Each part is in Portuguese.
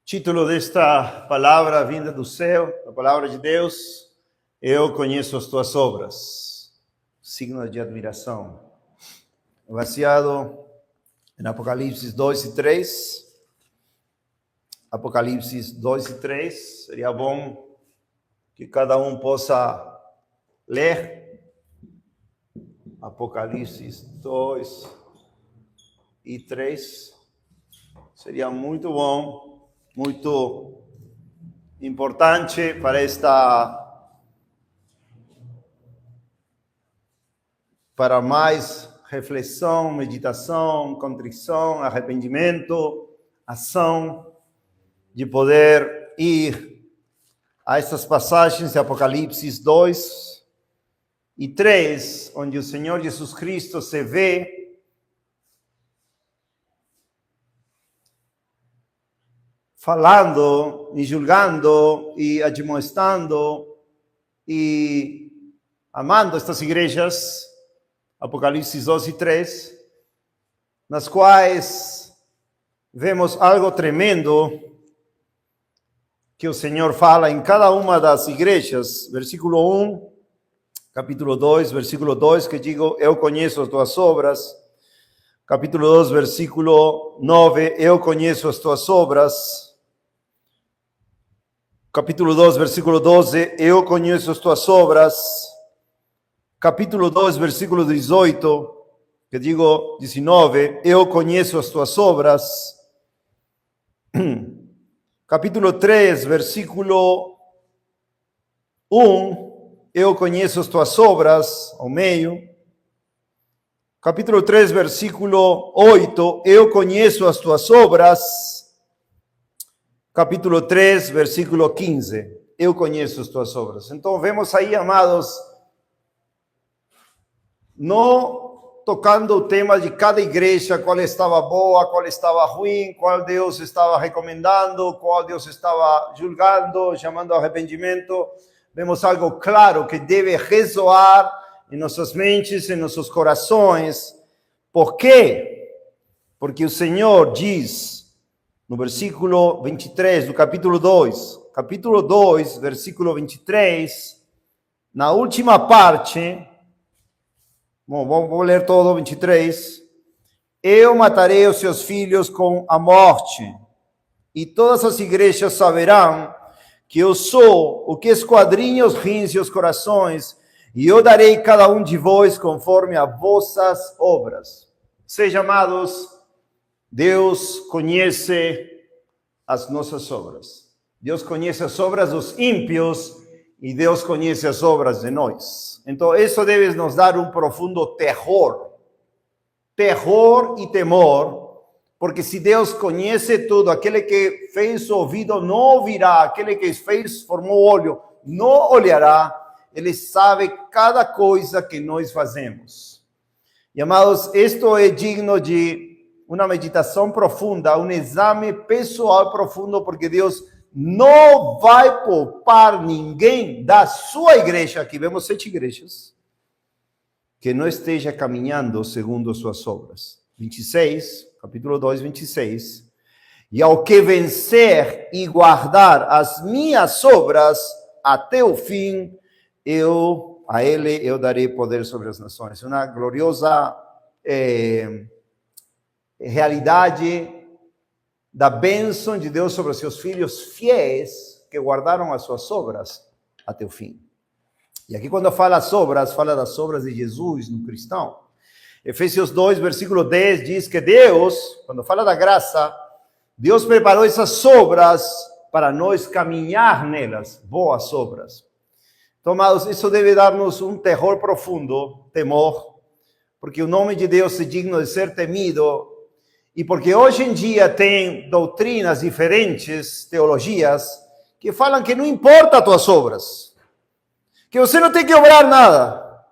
Título desta palavra vinda do céu, a palavra de Deus: eu conheço as tuas obras. Signo de admiração. Baseado em Apocalipse 2 e 3. Apocalipse 2 e 3. Seria bom que cada um possa ler. Apocalipse 2 e 3. Seria muito bom. Muito importante para mais reflexão, meditação, contrição, arrependimento, ação, de poder ir a essas passagens de Apocalipse 2 e 3, onde o Senhor Jesus Cristo se vê falando e julgando e admoestando e amando estas igrejas, Apocalipse 2 e 3, nas quais vemos algo tremendo que o Senhor fala em cada uma das igrejas. Versículo 1, capítulo 2, versículo 2, que digo, eu conheço as tuas obras. Capítulo 2, versículo 9, eu conheço as tuas obras. Capítulo 2, versículo 12, eu conheço as tuas obras. Capítulo 2, versículo 18, que digo 19, eu conheço as tuas obras. Capítulo 3, versículo 1, eu conheço as tuas obras, ao meio. Capítulo 3, versículo 8, eu conheço as tuas obras. Capítulo 3, versículo 15, eu conheço as tuas obras. Então, vemos aí, amados, não tocando o tema de cada igreja, qual estava boa, qual estava ruim, qual Deus estava recomendando, qual Deus estava julgando, chamando ao arrependimento. Vemos algo claro que deve ressoar em nossas mentes, em nossos corações. Por quê? Porque o Senhor diz no versículo 23 do capítulo 2, versículo 23, na última parte, vou ler todo 23, eu matarei os seus filhos com a morte, e todas as igrejas saberão que eu sou o que esquadrinha os rins e os corações, e eu darei cada um de vós conforme as vossas obras. Sejam amados, Deus conhece as nossas obras. Deus conhece as obras dos ímpios e Deus conhece as obras de nós. Então, isso deve nos dar um profundo terror e temor, porque se Deus conhece tudo, aquele que fez o ouvido não ouvirá, aquele que formou o olho não olhará, ele sabe cada coisa que nós fazemos. E, amados, isto é digno de uma meditação profunda, um exame pessoal profundo, porque Deus não vai poupar ninguém da sua igreja. Aqui vemos 7 igrejas que não esteja caminhando segundo as suas obras. 26, capítulo 2, 26. E ao que vencer e guardar as minhas obras até o fim, a ele eu darei poder sobre as nações. Uma gloriosa realidade da bênção de Deus sobre os seus filhos fiéis que guardaram as suas obras até o fim. E aqui quando fala das obras de Jesus no cristão. Efésios 2, versículo 10 diz que Deus, quando fala da graça, Deus preparou essas obras para nós caminhar nelas, boas obras. Então, amados, isso deve dar-nos um terror profundo, temor, porque o nome de Deus é digno de ser temido. E porque hoje em dia tem doutrinas diferentes, teologias, que falam que não importa as tuas obras, que você não tem que obrar nada.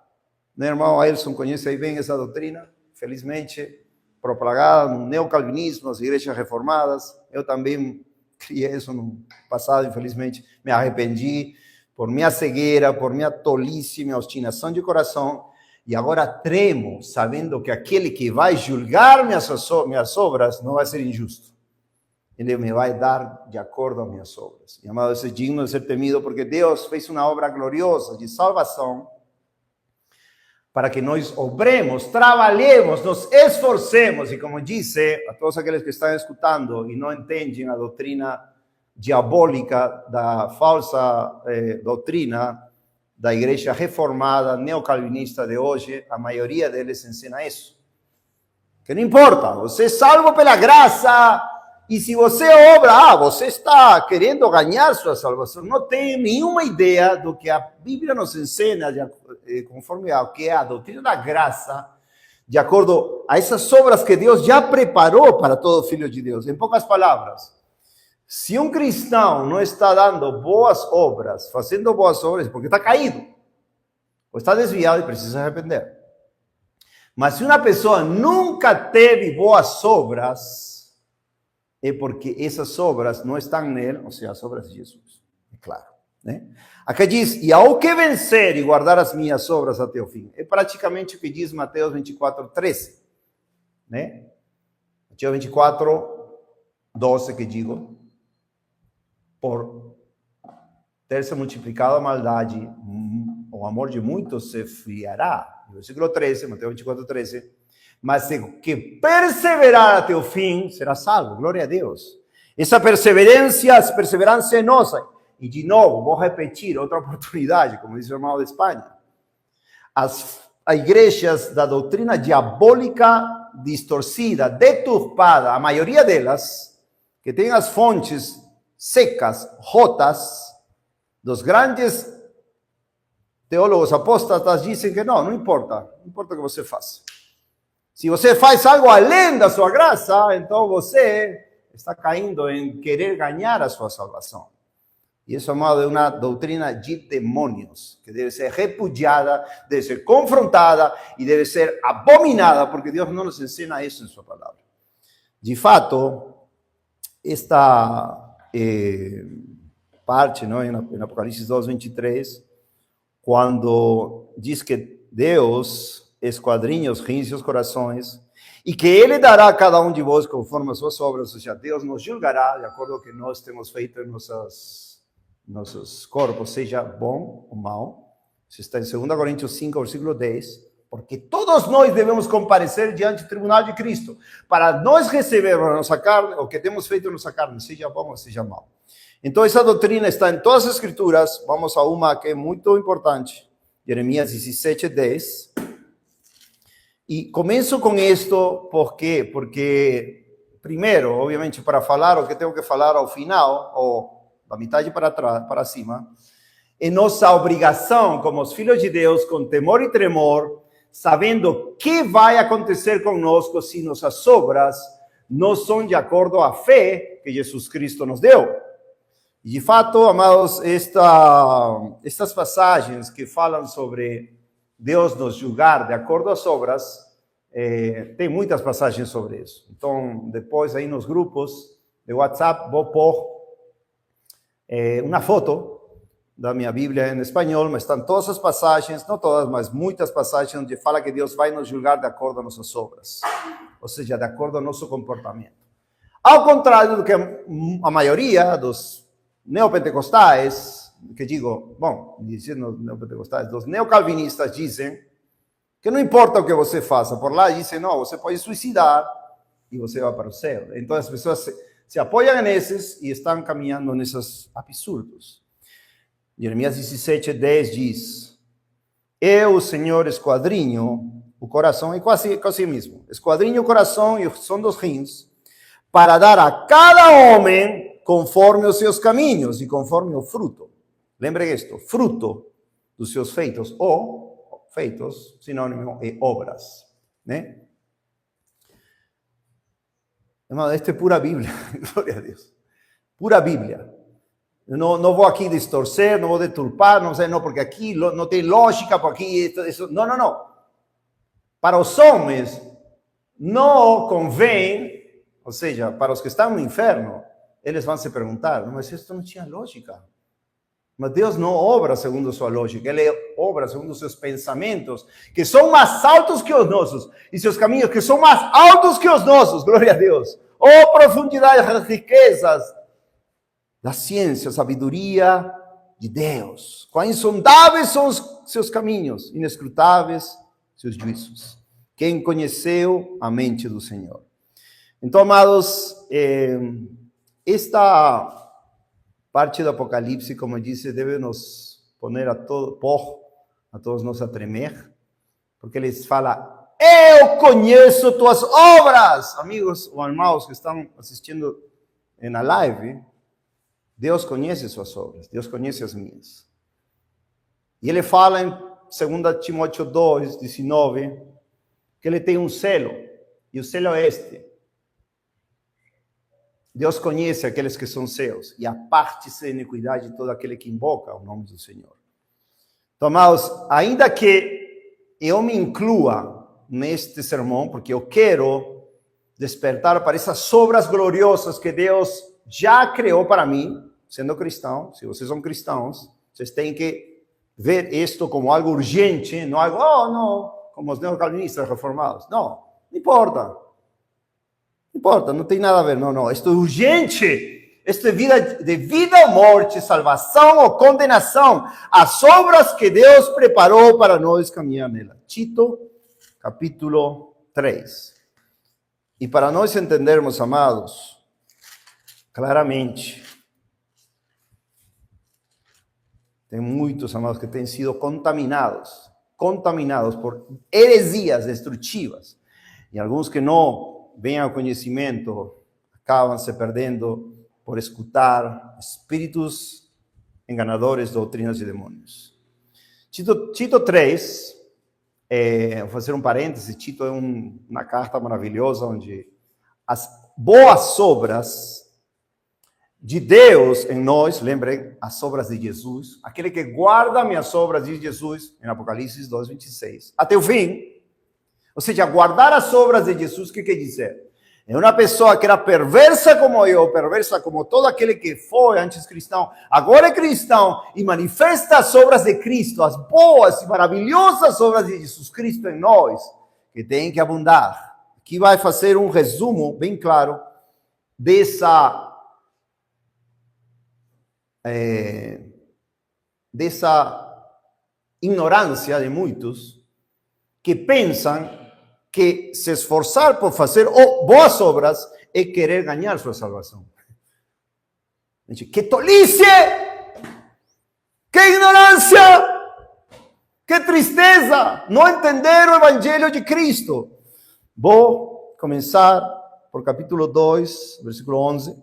Meu irmão Ailson conhece aí bem essa doutrina, felizmente, propagada no neocalvinismo, nas igrejas reformadas. Eu também criei isso no passado, infelizmente, me arrependi por minha cegueira, por minha tolice, minha obstinação de coração. E agora tremo, sabendo que aquele que vai julgar minhas obras não vai ser injusto. Ele me vai dar de acordo a minhas obras. E, amado, isso é digno de ser temido, porque Deus fez uma obra gloriosa de salvação para que nós obremos, trabalhemos, nos esforcemos. E como disse, a todos aqueles que estão escutando e não entendem a doutrina diabólica da falsa doutrina da igreja reformada, neocalvinista de hoje, a maioria deles ensina isso. Que não importa, você é salvo pela graça, e se você obra, você está querendo ganhar sua salvação. Não tem nenhuma ideia do que a Bíblia nos ensina, conforme ao que é a doutrina da graça, de acordo a essas obras que Deus já preparou para todo filho de Deus. Em poucas palavras, se um cristão não está dando boas obras, fazendo boas obras, porque está caído, ou está desviado e precisa arrepender. Mas se uma pessoa nunca teve boas obras, é porque essas obras não estão nele, ou seja, as obras de Jesus. É claro, né? Aqui diz, e ao que vencer e guardar as minhas obras até o fim. É praticamente o que diz Mateus 24:13, né? Mateus 24:12 que digo, por ter se multiplicado a maldade, o amor de muitos se esfriará. No versículo 13, Mateus 24:13. Mas o que perseverar até o fim será salvo. Glória a Deus. Essa perseverança é nossa. E de novo, vou repetir outra oportunidade, como disse o irmão de Espanha. As igrejas da doutrina diabólica distorcida, deturpada, a maioria delas, que tem as fontes secas, rotas, dos grandes teólogos apóstatas, dizem que não importa o que você faça. Se você faz algo além da sua graça, então você está caindo em querer ganhar a sua salvação. E isso, amado, é uma doutrina de demônios, que deve ser repudiada, deve ser confrontada e deve ser abominada, porque Deus não nos ensina isso em sua palavra. De fato, esta parte, não, em Apocalipse 2:23, quando diz que Deus esquadrinha os rins e os corações, e que Ele dará a cada um de vós conforme as suas obras, ou seja, Deus nos julgará de acordo com o que nós temos feito em nossos corpos, seja bom ou mal. Isso está em 2 Coríntios 5, versículo 10, porque todos nós devemos comparecer diante do tribunal de Cristo, para nós recebermos a nossa carne, o que temos feito em nossa carne, seja bom ou seja mal. Então, essa doutrina está em todas as escrituras. Vamos a uma que é muito importante, Jeremias 17:10. E começo com isto, ¿por quê? Porque, primeiro, obviamente, para falar o que tenho que falar ao final, ou da metade para trás, para cima, é nossa obrigação, como os filhos de Deus, com temor e tremor, sabendo o que vai acontecer conosco se nossas obras não são de acordo à fé que Jesus Cristo nos deu. E, de fato, amados, estas passagens que falam sobre Deus nos julgar de acordo às obras, tem muitas passagens sobre isso. Então, depois aí nos grupos de WhatsApp, vou pôr uma foto da minha Bíblia em espanhol, mas estão todas as passagens, não todas, mas muitas passagens onde fala que Deus vai nos julgar de acordo às nossas obras, ou seja, de acordo ao nosso comportamento. Ao contrário do que a maioria dos neopentecostais, que digo, bom, dizendo neopentecostais, dos neocalvinistas dizem que não importa o que você faça. Por lá dizem, não, você pode suicidar e você vai para o céu. Então as pessoas se apoiam nesses e estão caminhando nesses absurdos. Jeremias 17:10 diz, eu, Senhor, esquadrinho o coração, é quase mesmo, esquadrinho o coração e o som dos rins, para dar a cada homem conforme os seus caminhos e conforme o fruto. Lembre isto, fruto dos seus feitos, ou feitos, sinônimo é obras, né? Irmão, isto é pura Bíblia, glória a Deus. Pura Bíblia. Eu não vou aqui distorcer, não vou deturpar, não sei, não, porque aqui não tem lógica, porque aqui isso, não. Para os homens, não convém, ou seja, para os que estão no inferno, eles vão se perguntar, mas isso não tinha lógica. Mas Deus não obra segundo sua lógica, Ele obra segundo seus pensamentos, que são mais altos que os nossos, e seus caminhos que são mais altos que os nossos, glória a Deus. Oh, profundidade das riquezas da ciência, sabedoria de Deus. Quão insondáveis são os seus caminhos, inescrutáveis seus juízos. Quem conheceu a mente do Senhor? Então, amados, esta parte do Apocalipse, como disse, deve nos poner a todos nós a tremer, porque eles fala: eu conheço tuas obras. Amigos ou irmãos que estão assistindo na live, Deus conhece suas obras, Deus conhece as minhas. E ele fala em 2 Timóteo 2, 19, que ele tem um selo, e o selo é este: Deus conhece aqueles que são seus, e aparte-se de iniquidade de todo aquele que invoca o nome do Senhor. Então, amados, ainda que eu me inclua neste sermão, porque eu quero despertar para essas obras gloriosas que Deus já criou para mim, sendo cristão. Se vocês são cristãos, vocês têm que ver isto como algo urgente, não algo, não, como os neocalvinistas reformados. Não importa. Não importa, não tem nada a ver, não. Isto é urgente. Isto é de vida ou morte, salvação ou condenação. As obras que Deus preparou para nós caminhar nela. Tito, capítulo 3. E para nós entendermos, amados, claramente, tem muitos, amados, que têm sido contaminados por heresias destrutivas. E alguns que não vêm ao conhecimento acabam se perdendo por escutar espíritos enganadores, doutrinas de demônios. Tito 3, vou fazer um parêntese, Tito é uma carta maravilhosa onde as boas obras de Deus em nós, lembrem, as obras de Jesus, aquele que guarda minhas obras, diz Jesus, em Apocalipse 2:26, até o fim. Ou seja, guardar as obras de Jesus, o que quer dizer? É uma pessoa que era perversa como eu, perversa como todo aquele que foi antes cristão, agora é cristão e manifesta as obras de Cristo, as boas e maravilhosas obras de Jesus Cristo em nós, que tem que abundar. Aqui vai fazer um resumo bem claro dessa ignorância de muitos que pensam que se esforçar por fazer boas obras é querer ganhar sua salvação. Que tolice! Que ignorância! Que tristeza! Não entender o Evangelho de Cristo. Vou começar por capítulo 2, versículo 11.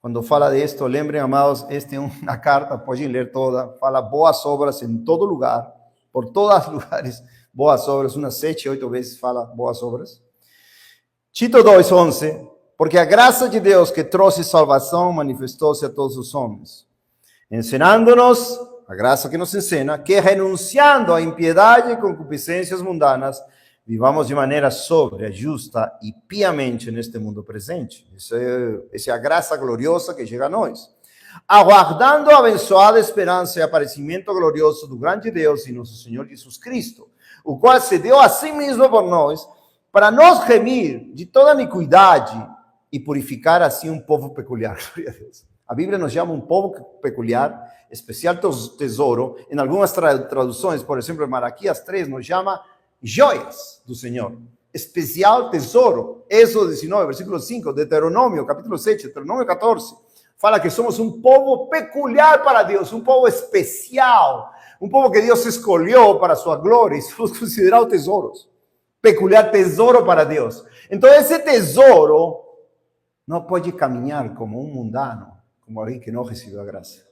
Quando fala disto, lembrem, amados, esta é uma carta, podem ler toda, fala boas obras em todo lugar, por todos os lugares, boas obras, umas 7, 8 vezes fala boas obras. Tito 2:11, porque a graça de Deus que trouxe salvação manifestou-se a todos os homens, ensinando-nos, a graça que nos ensina, que renunciando à impiedade e concupiscências mundanas, vivamos de maneira sóbria, justa e piamente neste mundo presente. Essa é a graça gloriosa que chega a nós. Aguardando a abençoada esperança e aparecimento glorioso do grande Deus e nosso Senhor Jesus Cristo, o qual se deu a si mesmo por nós, para nos remir de toda iniquidade e purificar assim um povo peculiar. A Bíblia nos chama um povo peculiar, especial tesouro. Em algumas traduções, por exemplo, em Malaquias 3, nos chama joias do Senhor, especial tesouro. Êxodo 19, versículo 5, Deuteronômio, capítulo 7, Deuteronômio 14, fala que somos um povo peculiar para Deus, um povo especial, um povo que Deus escolheu para sua glória e somos considerados tesouros, peculiar tesouro para Deus. Então esse tesouro não pode caminhar como um mundano, como alguém que não recebeu a graça.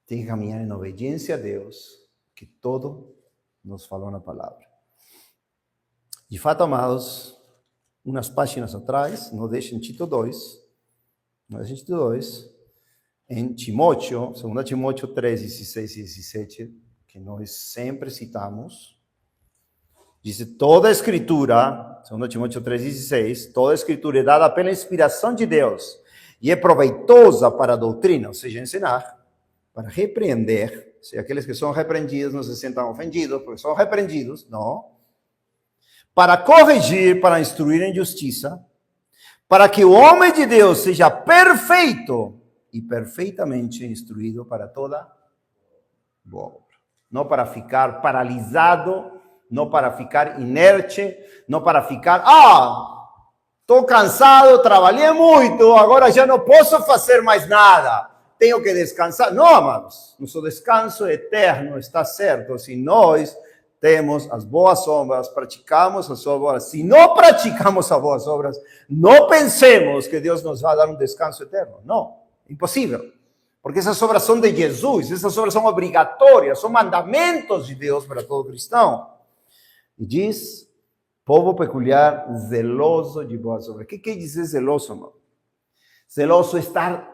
Tem que caminhar em obediência a Deus, que todo nos falou na palavra. De fato, amados, umas páginas atrás, não deixem Tito 2, em Timóteo, 2 Timóteo 3, 16 e 17, que nós sempre citamos, diz toda a escritura, 2 Timóteo 3, 16, toda a escritura é dada pela inspiração de Deus e é proveitosa para a doutrina, ou seja, ensinar, para repreender, se aqueles que são repreendidos não se sentam ofendidos, porque são repreendidos, não, para corrigir, para instruir em justiça, para que o homem de Deus seja perfeito e perfeitamente instruído para toda boa obra. Não para ficar paralisado, não para ficar inerte, não para ficar, estou cansado, trabalhei muito, agora já não posso fazer mais nada, tenho que descansar. Não, amados, nosso descanso eterno está certo se nós temos as boas obras, praticamos as obras. Se não praticamos as boas obras, não pensemos que Deus nos vai dar um descanso eterno. Não, impossível. Porque essas obras são de Jesus, essas obras são obrigatórias, são mandamentos de Deus para todo cristão. E diz, povo peculiar, zeloso de boas obras. O que quer dizer zeloso, irmão? Zeloso é estar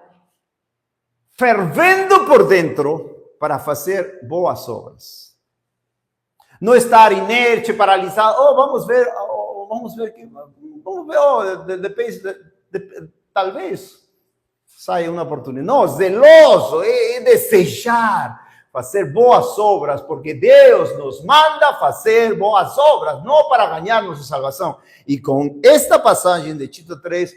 fervendo por dentro para fazer boas obras. Não estar inerte, paralisado. Vamos ver, talvez saia uma oportunidade. Não, zeloso é desejar fazer boas obras, porque Deus nos manda fazer boas obras, não para ganhar nossa salvação. E com esta passagem de Tito 3,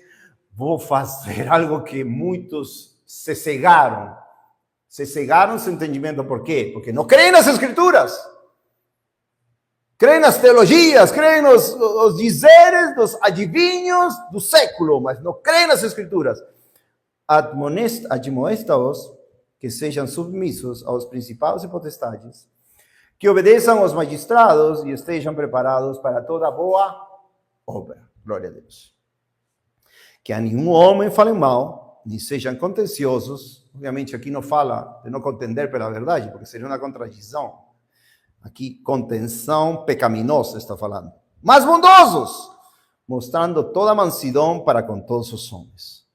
vou fazer algo que muitos se cegaram seu entendimento. Por quê? Porque não creem nas Escrituras. Creem nas teologias, creem nos dizeres dos adivinhos do século, mas não creem nas Escrituras. Admoesta-os que sejam submissos aos principados e potestades, que obedeçam aos magistrados e estejam preparados para toda boa obra. Glória a Deus. Que a nenhum homem falem mal, nem sejam contenciosos. Obviamente aqui não fala de não contender pela verdade, porque seria uma contradição. Aqui, contenção pecaminosa está falando. Mas bondosos, mostrando toda mansidão para com todos os homens.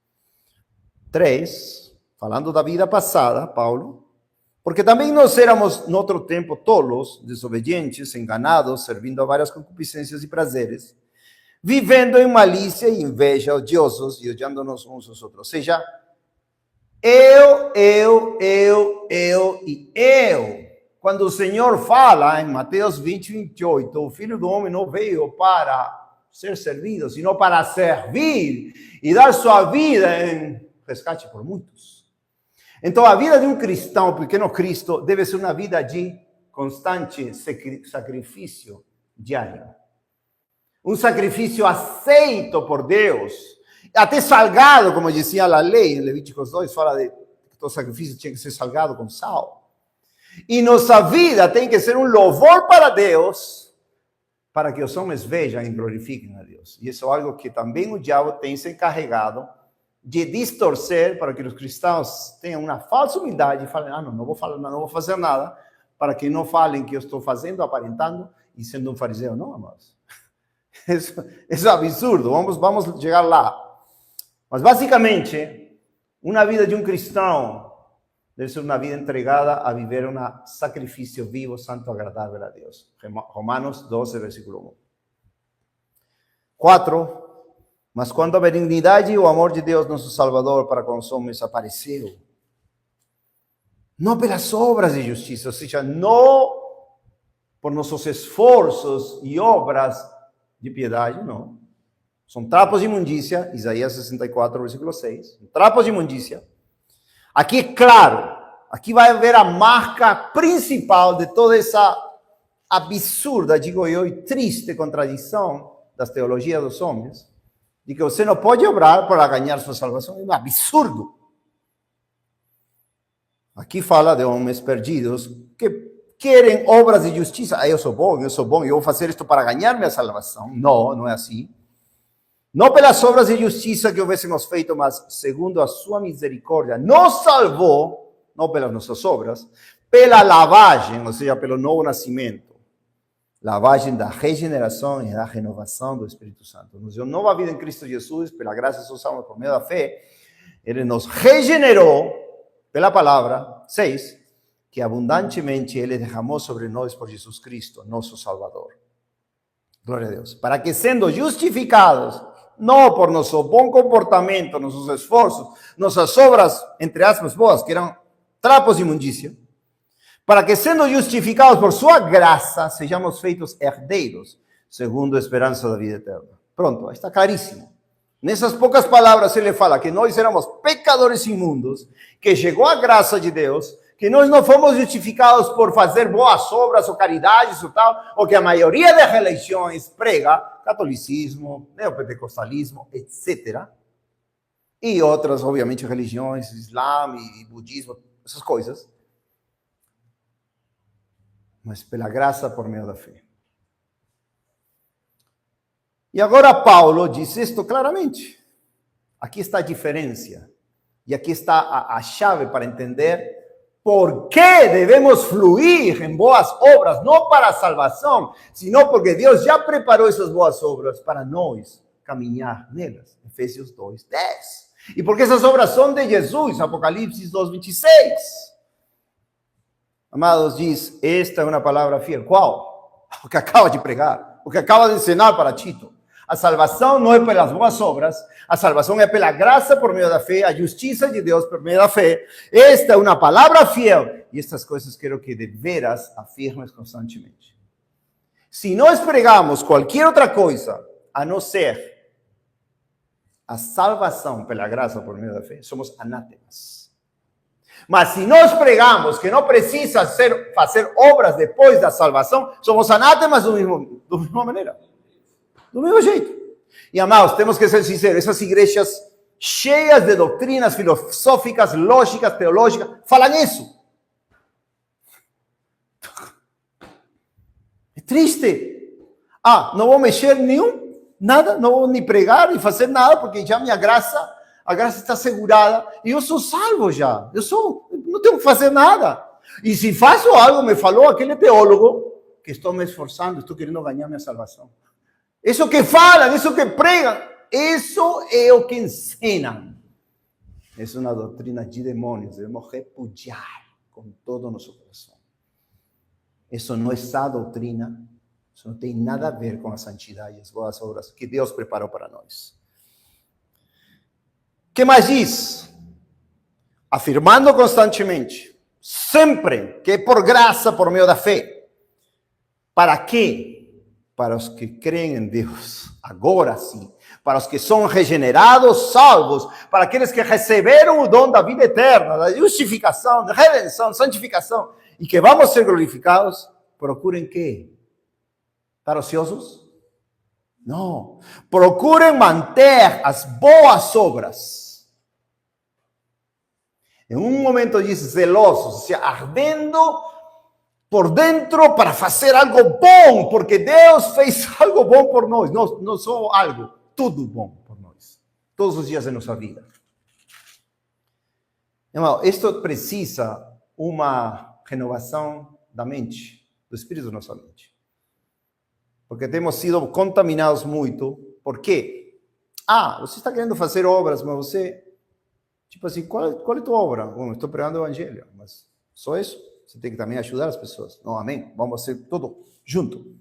3, falando da vida passada, Paulo, porque também nós éramos, no outro tempo, tolos, desobedientes, enganados, servindo a várias concupiscências e prazeres, vivendo em malícia e inveja, odiosos e odiando-nos uns aos outros. Ou seja, eu. Quando o Senhor fala em Mateus 20, 28, o Filho do Homem não veio para ser servido, sino para servir e dar sua vida em resgate por muitos. Então, a vida de um cristão, um pequeno Cristo, deve ser uma vida de constante sacrifício diário. Um sacrifício aceito por Deus, até salgado, como dizia a lei, em Levíticos 2, fala de que todo sacrifício tinha que ser salgado com sal. E nossa vida tem que ser um louvor para Deus, para que os homens vejam e glorifiquem a Deus. E isso é algo que também o diabo tem se encarregado de distorcer, para que os cristãos tenham uma falsa humildade e falem, não vou falar, não vou fazer nada, para que não falem que eu estou fazendo, aparentando e sendo um fariseu. Não, amados. Isso é absurdo, vamos chegar lá. Mas basicamente, uma vida de um cristão deve ser uma vida entregada a viver um sacrifício vivo, santo, agradável a Deus. Romanos 12, versículo 1. 4. Mas quando a benignidade e o amor de Deus, nosso Salvador, para com os homens apareceu, não pelas obras de justiça, ou seja, não por nossos esforços e obras de piedade, não. São trapos de imundícia, Isaías 64, versículo 6. Trapos de imundícia. Aqui é claro, aqui vai haver a marca principal de toda essa absurda, digo eu, e triste contradição das teologias dos homens, de que você não pode obrar para ganhar sua salvação. É um absurdo. Aqui fala de homens perdidos que querem obras de justiça. Eu sou bom, eu vou fazer isto para ganhar minha salvação. Não, não é assim. Não pelas obras de justiça que houvéssemos feito, mas segundo a sua misericórdia, nos salvou, não pelas nossas obras, pela lavagem, ou seja, pelo novo nascimento. Lavagem da regeneração e da renovação do Espírito Santo. Nos deu nova vida em Cristo Jesus, pela graça que somos por meio da fé. Ele nos regenerou pela palavra. 6. Que abundantemente Ele derramou sobre nós por Jesus Cristo, nosso Salvador. Glória a Deus. Para que sendo justificados não por nosso bom comportamento, nossos esforços, nossas obras, entre aspas, boas, que eram trapos de imundícia, para que, sendo justificados por sua graça, sejamos feitos herdeiros, segundo a esperança da vida eterna. Pronto, está claríssimo. Nessas poucas palavras ele fala que nós éramos pecadores imundos, que chegou a graça de Deus, que nós não fomos justificados por fazer boas obras ou caridades ou tal, ou que a maioria das religiões prega, catolicismo, neopentecostalismo, etc. E outras, obviamente, religiões, Islã e budismo, essas coisas. Mas pela graça por meio da fé. E agora Paulo diz isto claramente. Aqui está a diferença. E aqui está a chave para entender por que devemos fluir em boas obras, não para a salvação, sino porque Deus já preparou essas boas obras para nós caminhar nelas. Efésios 2:10. E porque essas obras são de Jesus, Apocalipse 2:26. Amados, diz, esta é uma palavra fiel. Qual? O que acaba de pregar, o que acaba de ensinar para Tito. A salvação não é pelas boas obras, a salvação é pela graça por meio da fé, a justiça de Deus por meio da fé. Esta é uma palavra fiel. E estas coisas quero que de veras afirmes constantemente. Se nós pregamos qualquer outra coisa, a não ser a salvação pela graça por meio da fé, somos anátemas. Mas se nós pregamos que não precisa fazer obras depois da salvação, somos anátemas da mesma maneira. Do mesmo jeito. E, amados, temos que ser sinceros, essas igrejas cheias de doutrinas filosóficas, lógicas, teológicas, falam isso. É triste. Não vou mexer nada, não vou nem pregar, nem fazer nada, porque já a graça está assegurada, e eu sou salvo já. Não tenho que fazer nada. E se faço algo, me falou aquele teólogo, que estou me esforçando, estou querendo ganhar minha salvação. Isso que falam, isso que pregam, isso é o que ensinam. É uma doutrina de demônios, devemos repudiar com todo o nosso coração. Isso não é sã doutrina, isso não tem nada a ver com a santidade e as boas obras que Deus preparou para nós. O que mais diz? Afirmando constantemente, sempre que é por graça, por meio da fé. Para quê? Para os que creem em Deus, agora sim, para os que são regenerados, salvos, para aqueles que receberam o dom da vida eterna, da justificação, da redenção, santificação, e que vamos ser glorificados, procurem quê? Estar ociosos? Não, procurem manter as boas obras. Em um momento diz zelosos, ou seja, ardendo por dentro para fazer algo bom, porque Deus fez algo bom por nós. Não só algo, tudo bom por nós. Todos os dias da nossa vida. Irmão, isto precisa uma renovação da mente, do espírito da nossa mente. Porque temos sido contaminados muito. Por quê? Você está querendo fazer obras, mas você... Tipo assim, qual é a tua obra? Bom, estou pregando o evangelho, mas só isso? Você tem que também ajudar as pessoas. Não, amém? Vamos fazer tudo junto.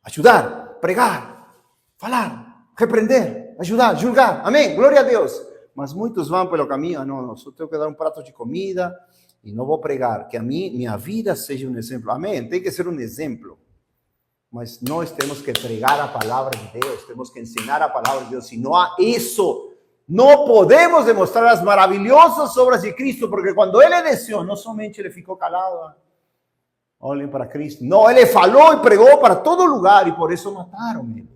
Ajudar, pregar, falar, repreender, ajudar, julgar. Amém? Glória a Deus. Mas muitos vão pelo caminho. Não, só tenho que dar um prato de comida e não vou pregar. Que a minha vida seja um exemplo. Amém? Tem que ser um exemplo. Mas nós temos que pregar a palavra de Deus. Temos que ensinar a palavra de Deus. Se não há isso, não podemos demonstrar as maravilhosas obras de Cristo, porque quando ele desceu, não somente ele ficou calado, olhem para Cristo. Não, ele falou e pregou para todo lugar, e por isso mataram ele.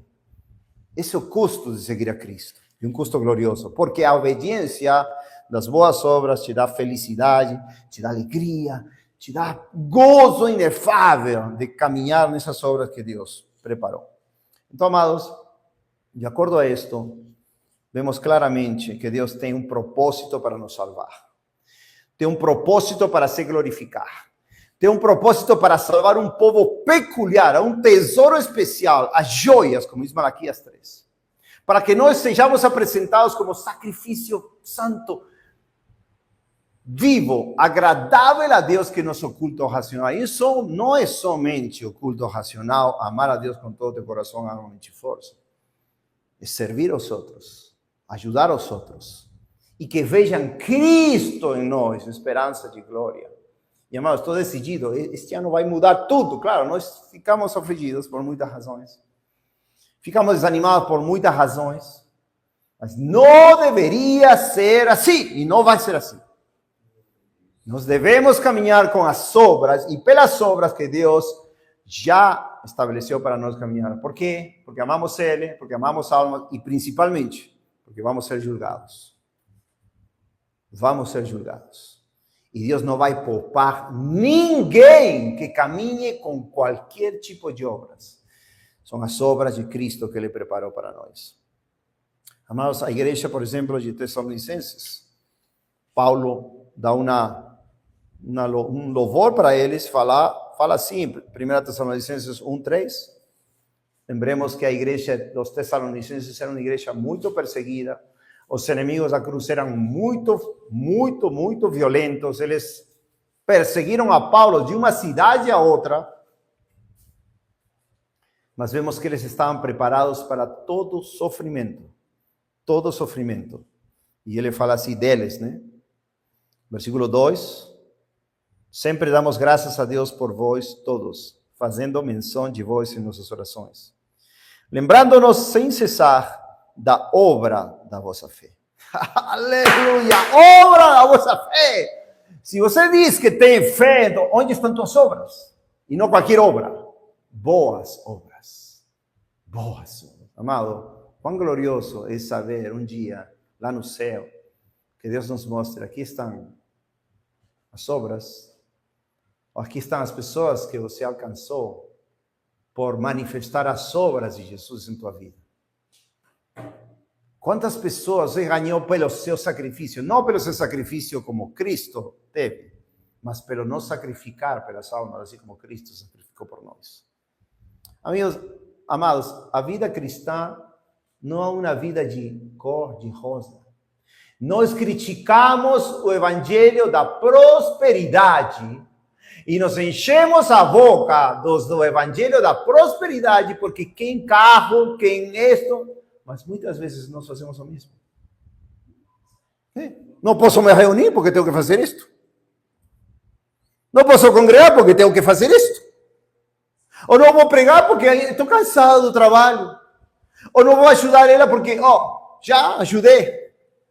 Esse é o custo de seguir a Cristo, e um custo glorioso, porque a obediência das boas obras te dá felicidade, te dá alegria, te dá gozo inefável de caminhar nessas obras que Deus preparou. Então, amados, de acordo a isto, vemos claramente que Deus tem um propósito para nos salvar. Tem um propósito para se glorificar. Tem um propósito para salvar um povo peculiar, um tesouro especial, as joias, como diz Malaquias 3. Para que nós sejamos apresentados como sacrifício santo, vivo, agradável a Deus, que é nosso culto racional. Isso não é somente o culto racional, amar a Deus com todo o teu coração, alma, mente e força. é servir aos outros, ajudar aos outros, e que vejam Cristo em nós, esperança de glória. E, amados, estou decidido, este ano vai mudar tudo. Claro, nós ficamos afligidos por muitas razões, ficamos desanimados por muitas razões, mas não deveria ser assim, e não vai ser assim. Nós devemos caminhar com as obras e pelas obras que Deus já estabeleceu para nós caminhar. Por quê? Porque amamos Ele, porque amamos almas e principalmente porque vamos ser julgados. Vamos ser julgados. E Deus não vai poupar ninguém que caminhe com qualquer tipo de obras. São as obras de Cristo que Ele preparou para nós. Amados, a igreja, por exemplo, de Tessalonicenses, Paulo dá um louvor para eles, fala assim, 1 Tessalonicenses 1:3. Lembremos que a igreja dos Tessalonicenses era uma igreja muito perseguida, os inimigos da cruz eram muito violentos, eles perseguiram a Paulo de uma cidade a outra, mas vemos que eles estavam preparados para todo sofrimento, e ele fala assim deles, né? Versículo 2, sempre damos graças a Deus por vós todos, fazendo menção de vós em nossas orações, lembrando-nos sem cessar da obra da vossa fé. Aleluia! Obra da vossa fé! Se você diz que tem fé, então onde estão tuas obras? E não qualquer obra. Boas obras. Boas obras. Amado, quão glorioso é saber um dia, lá no céu, que Deus nos mostre, aqui estão as obras, aqui estão as pessoas que você alcançou por manifestar as obras de Jesus em tua vida. Quantas pessoas você ganhou pelo seu sacrifício? Não pelo seu sacrifício como Cristo teve, mas pelo não sacrificar pelas almas, assim como Cristo sacrificou por nós. Amigos, amados, a vida cristã não é uma vida de cor de rosa. Nós criticamos o evangelho da prosperidade e nos enchemos a boca do evangelho da prosperidade, porque quem carro, quem isto, mas muitas vezes nós fazemos o mesmo. Não posso me reunir porque tenho que fazer isto. Não posso congregar porque tenho que fazer isto. Ou não vou pregar porque estou cansado do trabalho. Ou não vou ajudar ela porque, já ajudei.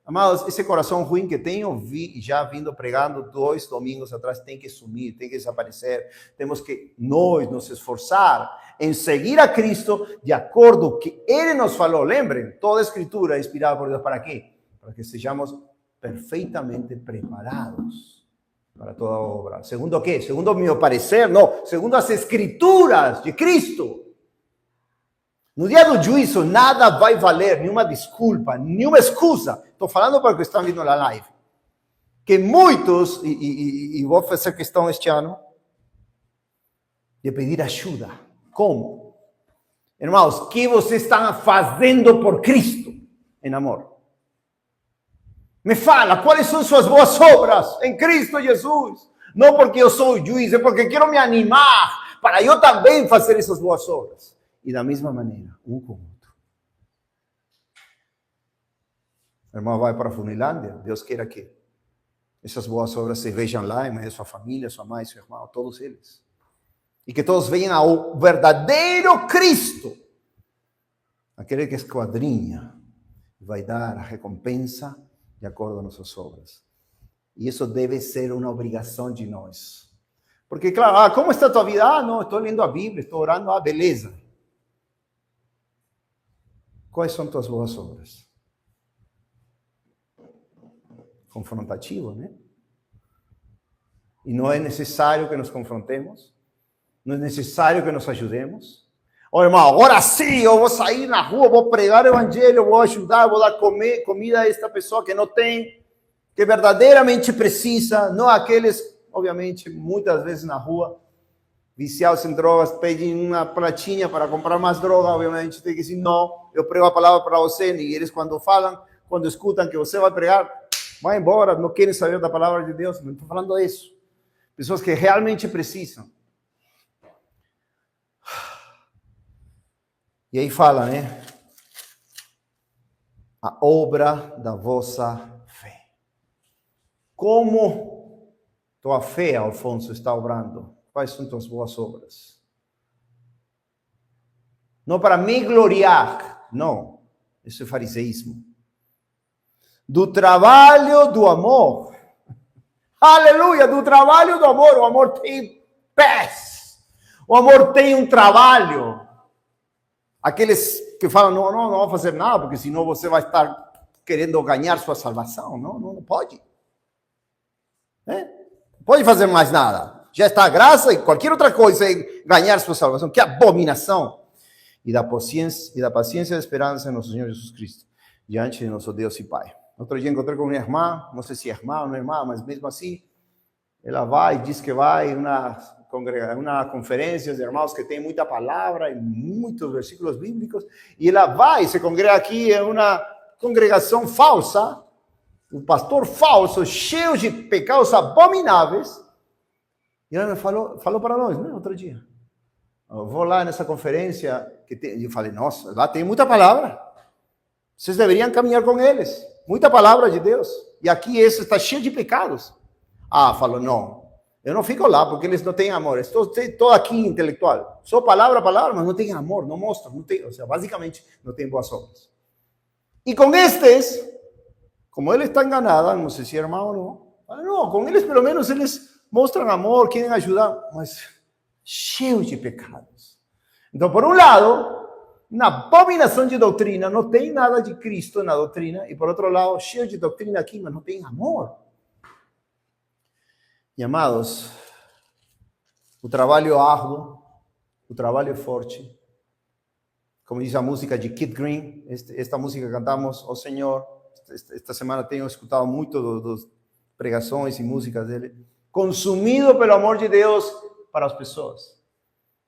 Amados, esse coração ruim que tenho já vindo pregando 2 domingos atrás tem que sumir, tem que desaparecer. Temos que nós nos esforçar em seguir a Cristo de acordo com o que Ele nos falou. Lembrem, toda a Escritura é inspirada por Deus. Para quê? Para que sejamos perfeitamente preparados para toda obra. Segundo o quê? Segundo o meu parecer? Não. Segundo as Escrituras de Cristo. No dia do juízo, nada vai valer, nenhuma desculpa, nenhuma excusa. Estou falando para os que estão vindo na live. Que muitos, e vou fazer questão este ano, de pedir ajuda. Como? Irmãos, o que vocês estão fazendo por Cristo em amor? Me fala, quais são suas boas obras em Cristo Jesus? Não porque eu sou o juiz, é porque quero me animar para eu também fazer essas boas obras. E da mesma maneira, um com o outro. O irmão vai para a Funilândia, Deus queira que essas boas obras se vejam lá, em meio a sua família, sua mãe, seu irmão, todos eles. E que todos vejam ao verdadeiro Cristo, aquele que esquadrinha, vai dar a recompensa de acordo com nossas obras. E isso deve ser uma obrigação de nós. Porque, claro, como está a tua vida? Não, estou lendo a Bíblia, estou orando, beleza. Quais são tuas boas obras? Confrontativo, né? E não é necessário que nos confrontemos, não é necessário que nos ajudemos. Irmão, agora sim, eu vou sair na rua, vou pregar o evangelho, vou ajudar, vou dar comida a esta pessoa que não tem, que verdadeiramente precisa, não aqueles, obviamente, muitas vezes na rua, viciados em drogas, pedem uma pratinha para comprar mais droga, obviamente, tem que dizer, não, eu prego a palavra para você, e eles quando falam, quando escutam que você vai pregar, vai embora, não querem saber da palavra de Deus, não estou falando isso. Pessoas que realmente precisam. E aí fala, né? a obra da vossa fé. Como tua fé, Alfonso, está obrando? Quais são tuas boas obras? Não para me gloriar, não. Isso é fariseísmo. Do trabalho do amor. Aleluia, do trabalho do amor. O amor tem pés. O amor tem um trabalho. Aqueles que falam, não vou fazer nada, porque senão você vai estar querendo ganhar sua salvação. Não pode. Não pode fazer mais nada. Já está a graça e qualquer outra coisa é ganhar sua salvação. Que abominação. E da paciência e da esperança em nosso Senhor Jesus Cristo, diante de nosso Deus e Pai. Outro dia encontrei com uma irmã, não sei se é irmã ou não é irmã, mas mesmo assim, ela vai, diz que vai em uma conferência de irmãos que tem muita palavra e muitos versículos bíblicos, e ela vai, se congrega aqui em uma congregação falsa, um pastor falso, cheio de pecados abomináveis, e ela me falou para nós, né, outro dia. Eu vou lá nessa conferência, eu falei, nossa, lá tem muita palavra. Vocês deveriam caminhar com eles. Muita palavra de Deus. E aqui esse está cheio de pecados. Falou, não. Eu não fico lá porque eles não têm amor. Estou aqui intelectual. Só palavra, mas não tem amor, não mostra. Não tem, ou seja, basicamente, não tem boas obras. E com estes, como ele está enganado, não sei se é irmão ou não. Não, com eles pelo menos eles mostram amor, querem ajudar. Mas cheio de pecados. Então, por um lado, uma abominação de doutrina, não tem nada de Cristo na doutrina, e por outro lado, cheio de doutrina aqui, mas não tem amor. E amados, o trabalho é árduo, o trabalho é forte. Como diz a música de Keith Green, esta música que cantamos, "O Senhor", esta semana tenho escutado muito das pregações e músicas dele, consumido pelo amor de Deus para as pessoas,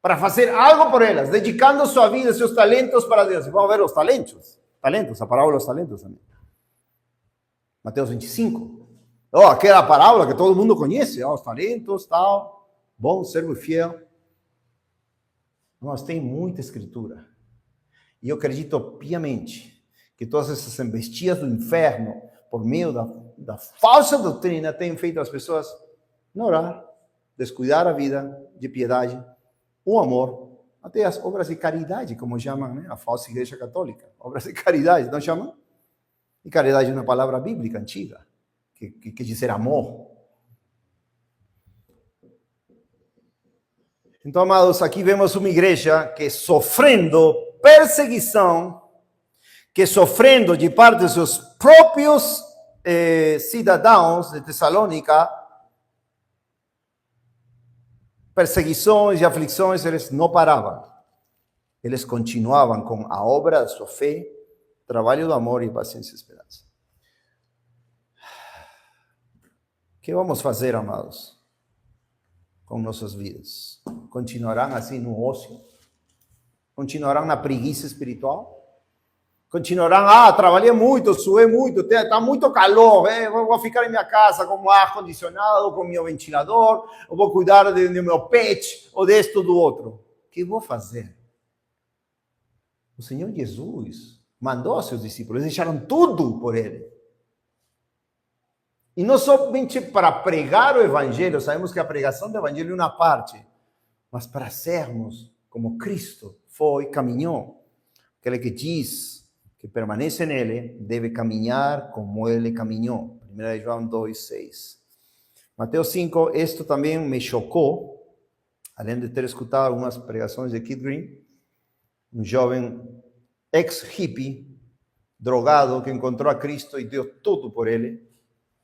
para fazer algo por elas, dedicando sua vida, seus talentos para Deus. E vamos ver os talentos, a parábola dos talentos também. Mateus 25. Aquela parábola que todo mundo conhece, os talentos, tal, bom, servo fiel. Nós tem muita escritura. E eu acredito piamente que todas essas embestidas do inferno, por meio da falsa doutrina, têm feito as pessoas não orar, descuidar a vida de piedade, o amor, até as obras de caridade, como chamam, né? A falsa igreja católica. Obras de caridade, não chamam? E caridade é uma palavra bíblica antiga, que quer dizer amor. Então, amados, aqui vemos uma igreja que sofrendo perseguição, que sofrendo de parte dos seus próprios cidadãos de Tessalônica, perseguições e aflições, eles não paravam. Eles continuavam com a obra da sua fé, trabalho do amor e paciência e esperança. O que vamos fazer, amados, com nossas vidas? Continuarão assim no ócio? Continuarão na preguiça espiritual? Continuarão, trabalhei muito, suei muito, está muito calor, vou ficar em minha casa com o ar-condicionado, com meu ventilador, eu vou cuidar do meu pet, ou deste ou do outro. O que vou fazer? O Senhor Jesus mandou aos seus discípulos, eles deixaram tudo por ele. E não somente para pregar o evangelho, sabemos que a pregação do evangelho é uma parte, mas para sermos como Cristo foi, caminhou. Aquele que diz que permanece nele deve caminhar como ele caminhou. 1 João 2:6. Mateus 5, isto também me chocou, além de ter escutado algumas pregações de Keith Green, um jovem ex-hippie, drogado, que encontrou a Cristo e deu tudo por ele,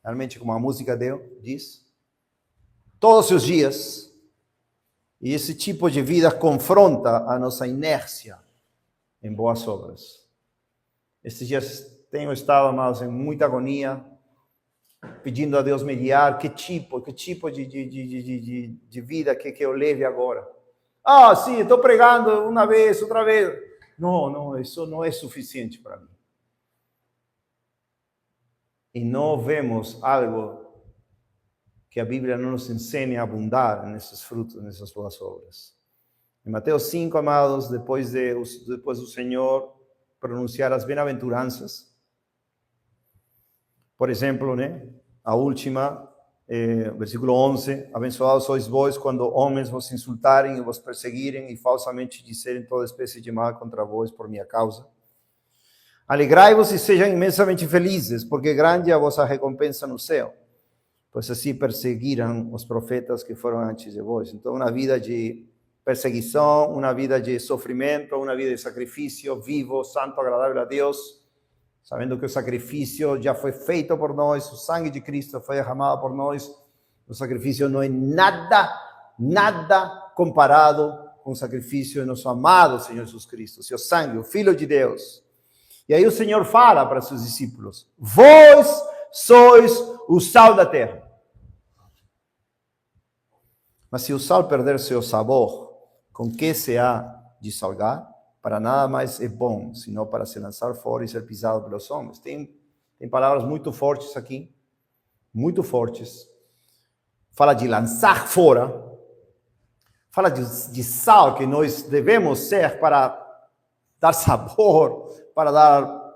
realmente como a música diz, todos os seus dias. E esse tipo de vida confronta a nossa inércia em boas obras. Estes dias tenho estado, amados, em muita agonia, pedindo a Deus me guiar, que tipo de vida que eu leve agora. Sim, estou pregando uma vez, outra vez. Não, isso não é suficiente para mim. E não vemos algo que a Bíblia não nos ensine a abundar nesses frutos, nessas boas obras. Em Mateus 5, amados, depois do Senhor pronunciar as bem-aventuranças, Por exemplo, né? A última, versículo 11, abençoados sois vós quando homens vos insultarem e vos perseguirem e falsamente disserem toda espécie de mal contra vós por minha causa. Alegrai-vos e sejam imensamente felizes, porque grande é a vossa recompensa no céu, pois assim perseguiram os profetas que foram antes de vós. Então, uma vida de perseguição, uma vida de sofrimento, uma vida de sacrifício vivo, santo, agradável a Deus, sabendo que o sacrifício já foi feito por nós, o sangue de Cristo foi derramado por nós. O sacrifício não é nada comparado com o sacrifício de nosso amado Senhor Jesus Cristo, seu sangue, o Filho de Deus. E aí o Senhor fala para seus discípulos: vós sois o sal da terra. Mas se o sal perder seu sabor, com que se há de salgar? Para nada mais é bom, senão para se lançar fora e ser pisado pelos homens. Tem palavras muito fortes aqui, muito fortes. Fala de lançar fora. Fala de sal, que nós devemos ser para dar sabor, para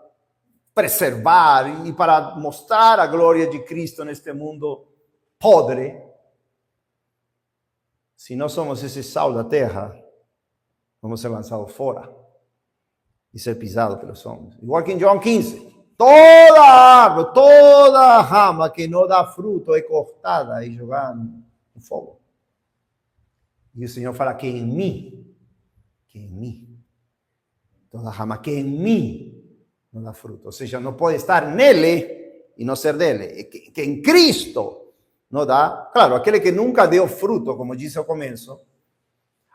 preservar e para mostrar a glória de Cristo neste mundo podre. Se não somos esse sal da terra, vamos ser lançados fora e ser pisados pelos homens. Igual que em João 15. Toda árvore, toda rama que não dá fruto é cortada e jogada no fogo. E o Senhor fala que em mim, toda rama que em mim não dá fruto. Ou seja, não pode estar nele e não ser dele. Que em Cristo não dá. Claro, aquele que nunca deu fruto, como disse ao começo,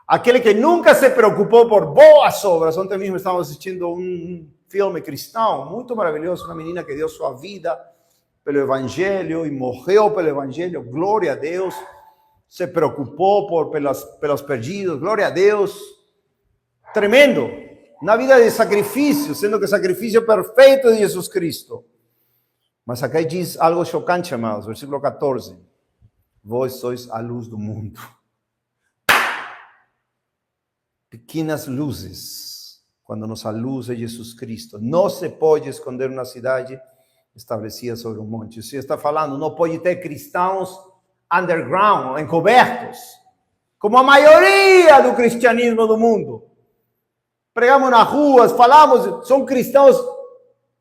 aquele que nunca se preocupou por boas obras. Ontem mesmo estávamos assistindo um filme cristão muito maravilhoso, uma menina que deu sua vida pelo Evangelho e morreu pelo Evangelho, glória a Deus, se preocupou pelos perdidos, glória a Deus, tremendo, na vida de sacrifício, sendo que o sacrifício perfeito de Jesus Cristo. Mas aqui diz algo chocante, amados, versículo 14, vós sois a luz do mundo. Pequenas luzes, quando nossa luz é Jesus Cristo. Não se pode esconder uma cidade estabelecida sobre um monte. Você está falando, não pode ter cristãos underground, encobertos, como a maioria do cristianismo do mundo. Pregamos nas ruas, falamos, são cristãos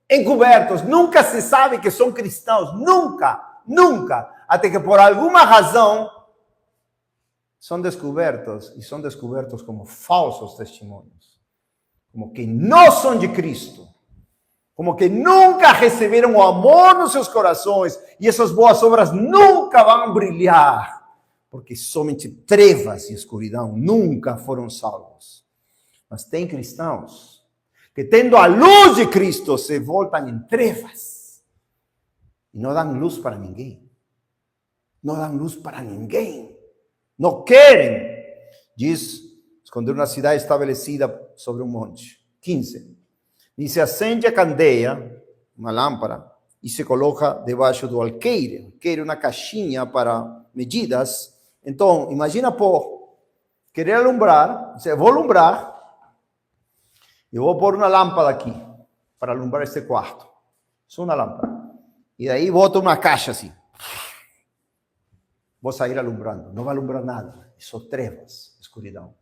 encobertos. Nunca se sabe que são cristãos, nunca. Até que por alguma razão são descobertos, e são descobertos como falsos testemunhos, como que não são de Cristo, como que nunca receberam o amor nos seus corações, e essas boas obras nunca vão brilhar, porque somente trevas e escuridão nunca foram salvos. Mas tem cristãos que, tendo a luz de Cristo, se voltam em trevas, e não dão luz para ninguém. Não dão luz para ninguém. Não querem, diz, esconder uma cidade estabelecida sobre um monte. 15. E se acende a candeia, uma lâmpada, e se coloca debaixo do alqueire. Alqueire é uma caixinha para medidas. Então, imagina, querer alumbrar, eu vou alumbrar, eu vou pôr uma lâmpada aqui, para alumbrar este quarto. Só uma lâmpada. E daí boto uma caixa assim. Vou sair alumbrando, não vai alumbrar nada, é só trevas, escuridão.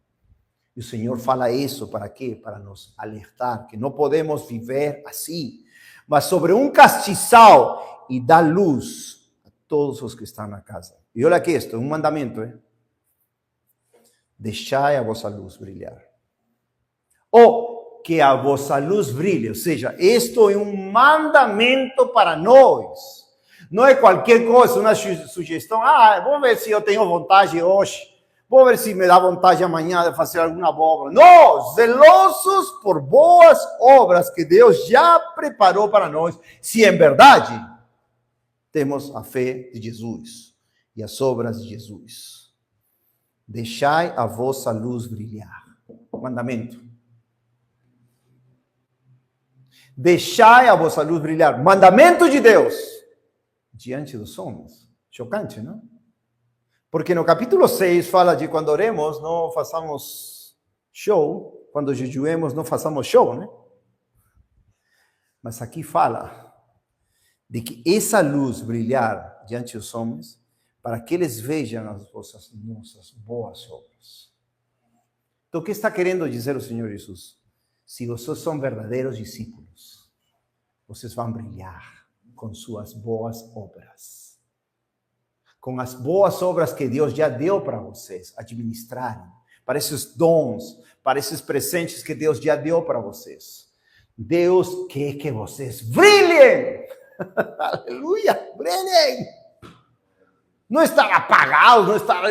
E o Senhor fala isso para quê? Para nos alertar que não podemos viver assim, mas sobre um castiçal e dar luz a todos os que estão na casa. E olha aqui, isto é um mandamento, hein? Deixai a vossa luz brilhar. Ou que a vossa luz brilhe, ou seja, isto é um mandamento para nós. Não é qualquer coisa, uma sugestão. Vamos ver se eu tenho vontade hoje. Vou ver se me dá vontade amanhã de fazer alguma boa obra. Não, zelosos por boas obras que Deus já preparou para nós. Se em verdade temos a fé de Jesus e as obras de Jesus. Deixai a vossa luz brilhar. Mandamento. Deixai a vossa luz brilhar. Mandamento de Deus. Diante dos homens. Chocante, não? Porque no capítulo 6 fala de quando oremos, não façamos show. Quando jejuemos, não façamos show, né? Mas aqui fala de que essa luz brilhar diante dos homens, para que eles vejam as nossas boas obras. Então, o que está querendo dizer o Senhor Jesus? Se vocês são verdadeiros discípulos, vocês vão brilhar com suas boas obras. Com as boas obras que Deus já deu para vocês administrarem, para esses dons, para esses presentes que Deus já deu para vocês. Deus quer que vocês brilhem. Aleluia, brilhem. Não estar apagados, não estar,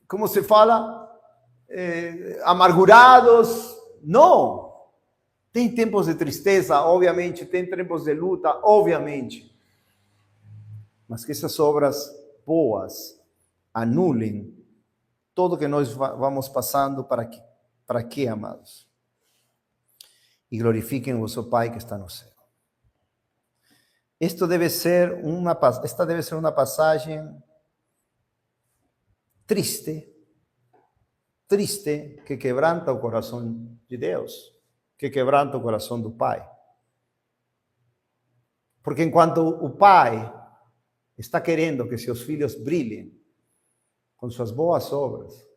como se fala, amargurados. Não. Tem tempos de tristeza, obviamente, tem tempos de luta, obviamente. Mas que essas obras boas anulem tudo que nós vamos passando para quê, amados? E glorifiquem o vosso Pai que está no céu. Esta deve ser uma passagem triste, que quebranta o coração de Deus, que quebranta o coração do Pai. Porque enquanto o Pai está querendo que seus filhos brilhem com suas boas obras,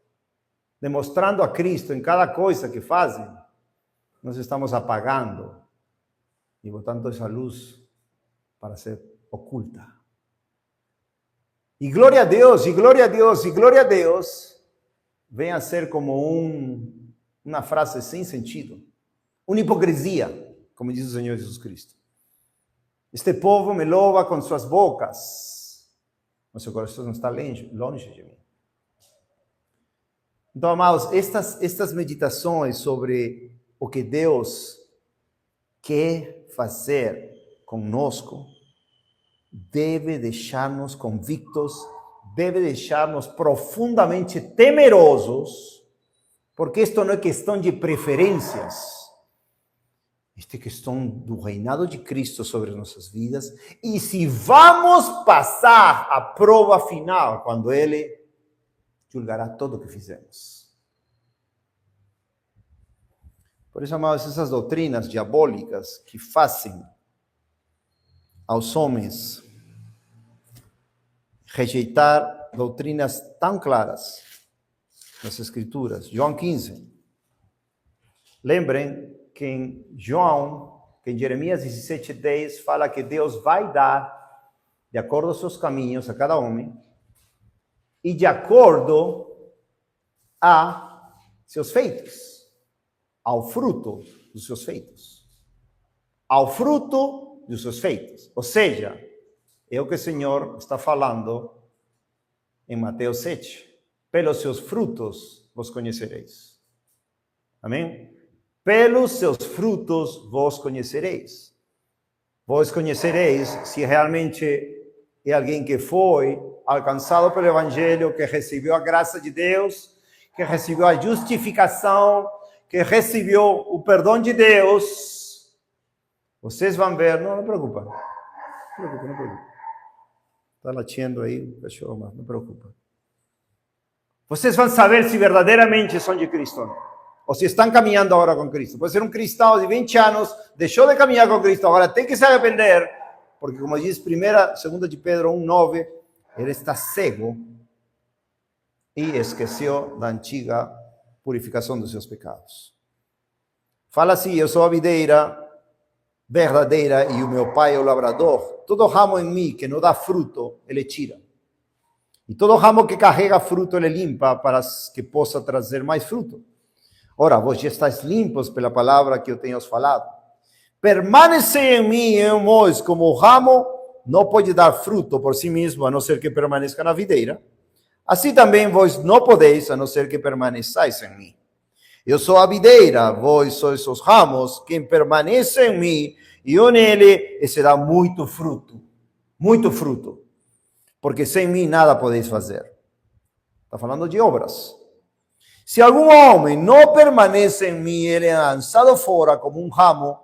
demonstrando a Cristo em cada coisa que fazem, nós estamos apagando e botando essa luz para ser oculta. E glória a Deus, e glória a Deus, e glória a Deus, vem a ser como uma frase sem sentido, uma hipocrisia, como diz o Senhor Jesus Cristo. Este povo me louva com suas bocas, mas seu coração está longe de mim. Então, amados, estas meditações sobre o que Deus quer fazer conosco deve deixar-nos convictos, deve deixar-nos profundamente temerosos, porque isto não é questão de preferências, isto é questão do reinado de Cristo sobre nossas vidas, e se vamos passar a prova final, quando Ele julgará tudo o que fizemos. Por isso, amados, essas doutrinas diabólicas que fazem aos homens rejeitar doutrinas tão claras nas Escrituras. João 15. Lembrem que em Jeremias 17:10 fala que Deus vai dar, de acordo aos seus caminhos, a cada homem, e de acordo a seus feitos, ao fruto dos seus feitos. Ao fruto dos seus feitos. Ou seja, é o que o Senhor está falando em Mateus 7. Pelos seus frutos vos conhecereis. Amém? Pelos seus frutos vos conhecereis. Vos conhecereis se realmente é alguém que foi alcançado pelo Evangelho, que recebeu a graça de Deus, que recebeu a justificação, que recebeu o perdão de Deus. Vocês vão ver, não preocupa. Não preocupa. Está latindo aí o cachorro, mas não preocupa. Vocês vão saber se verdadeiramente são de Cristo ou não. Ou se estão caminhando agora com Cristo. Pode ser um cristão de 20 anos, deixou de caminhar com Cristo, agora tem que se arrepender, porque como diz 2 de Pedro 1:9, ele está cego e esqueceu da antiga purificação dos seus pecados. Fala assim: eu sou a videira verdadeira e o meu pai é o lavrador. Todo ramo em mim que não dá fruto, ele tira. E todo ramo que carrega fruto, ele limpa para que possa trazer mais fruto. Ora, vós já estáis limpos pela palavra que eu tenho falado. Permanecei em mim, em vós, como o ramo não pode dar fruto por si mesmo, a não ser que permaneça na videira. Assim também vós não podeis, a não ser que permaneçais em mim. Eu sou a videira, vós sois os ramos, quem permanece em mim e eu nele, esse dá muito fruto, porque sem mim nada podeis fazer. Está falando de obras. Se algum homem não permanece em mim, ele é lançado fora como um ramo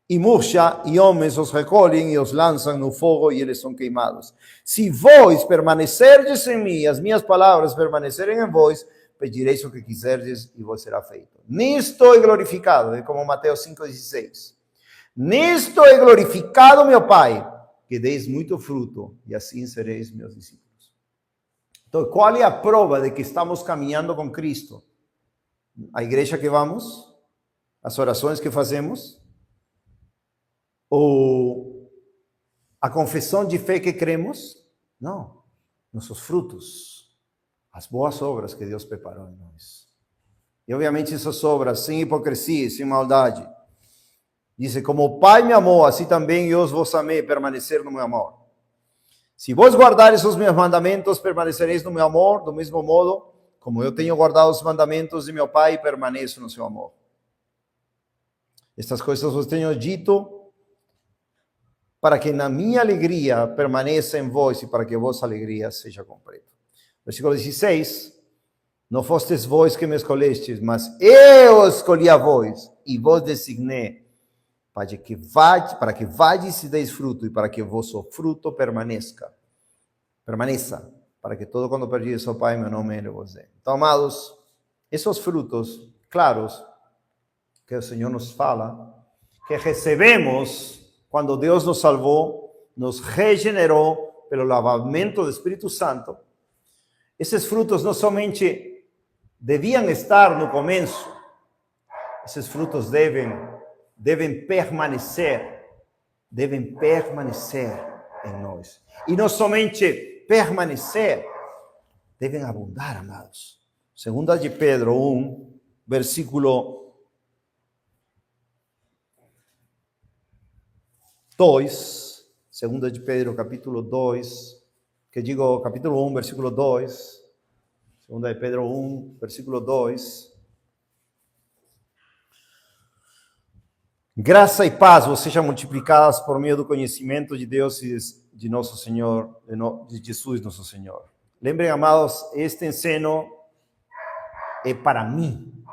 e murcha, e homens os recolhem e os lançam no fogo e eles são queimados. Se vós permanecerdes em mim, as minhas palavras permanecerem em vós, pedireis o que quiserdes e vos será feito. Nisto é glorificado, é como Mateus 5:16. Nisto é glorificado meu Pai, que deis muito fruto, e assim sereis meus discípulos. Então, qual é a prova de que estamos caminhando com Cristo? A igreja que vamos? As orações que fazemos? Ou a confissão de fé que cremos? Não. Nossos frutos. As boas obras que Deus preparou em nós. E obviamente essas obras, sem hipocrisia, sem maldade. Diz, como o Pai me amou, assim também eu vos amei, permanecer no meu amor. Se vos guardares os meus mandamentos, permanecereis no meu amor, do mesmo modo, como eu tenho guardado os mandamentos de meu Pai, permaneço no seu amor. Estas coisas vos tenho dito, para que na minha alegria permaneça em vós e para que a vossa alegria seja completa. Versículo 16. Não fostes vós que me escolhestes, mas eu escolhi a vós e vos designei para que vades e deis fruto e para que vosso fruto permaneça, para que todo quando perdides ao Pai, meu nome ele vos dê. Então, amados, esses frutos claros que o Senhor nos fala, que recebemos quando Deus nos salvou, nos regenerou pelo lavamento do Espírito Santo, esses frutos não somente deviam estar no começo, esses frutos devem permanecer em nós. E não somente permanecer, devem abundar, amados. Segunda de Pedro 1, versículo 2, segunda de Pedro, capítulo 2, capítulo 1, versículo 2, segunda de Pedro 1, versículo 2. Graça e paz vos sejam multiplicadas por meio do conhecimento de Deus e de nosso Senhor, de Jesus nosso Senhor. Lembrem, amados, este ensino é para mim,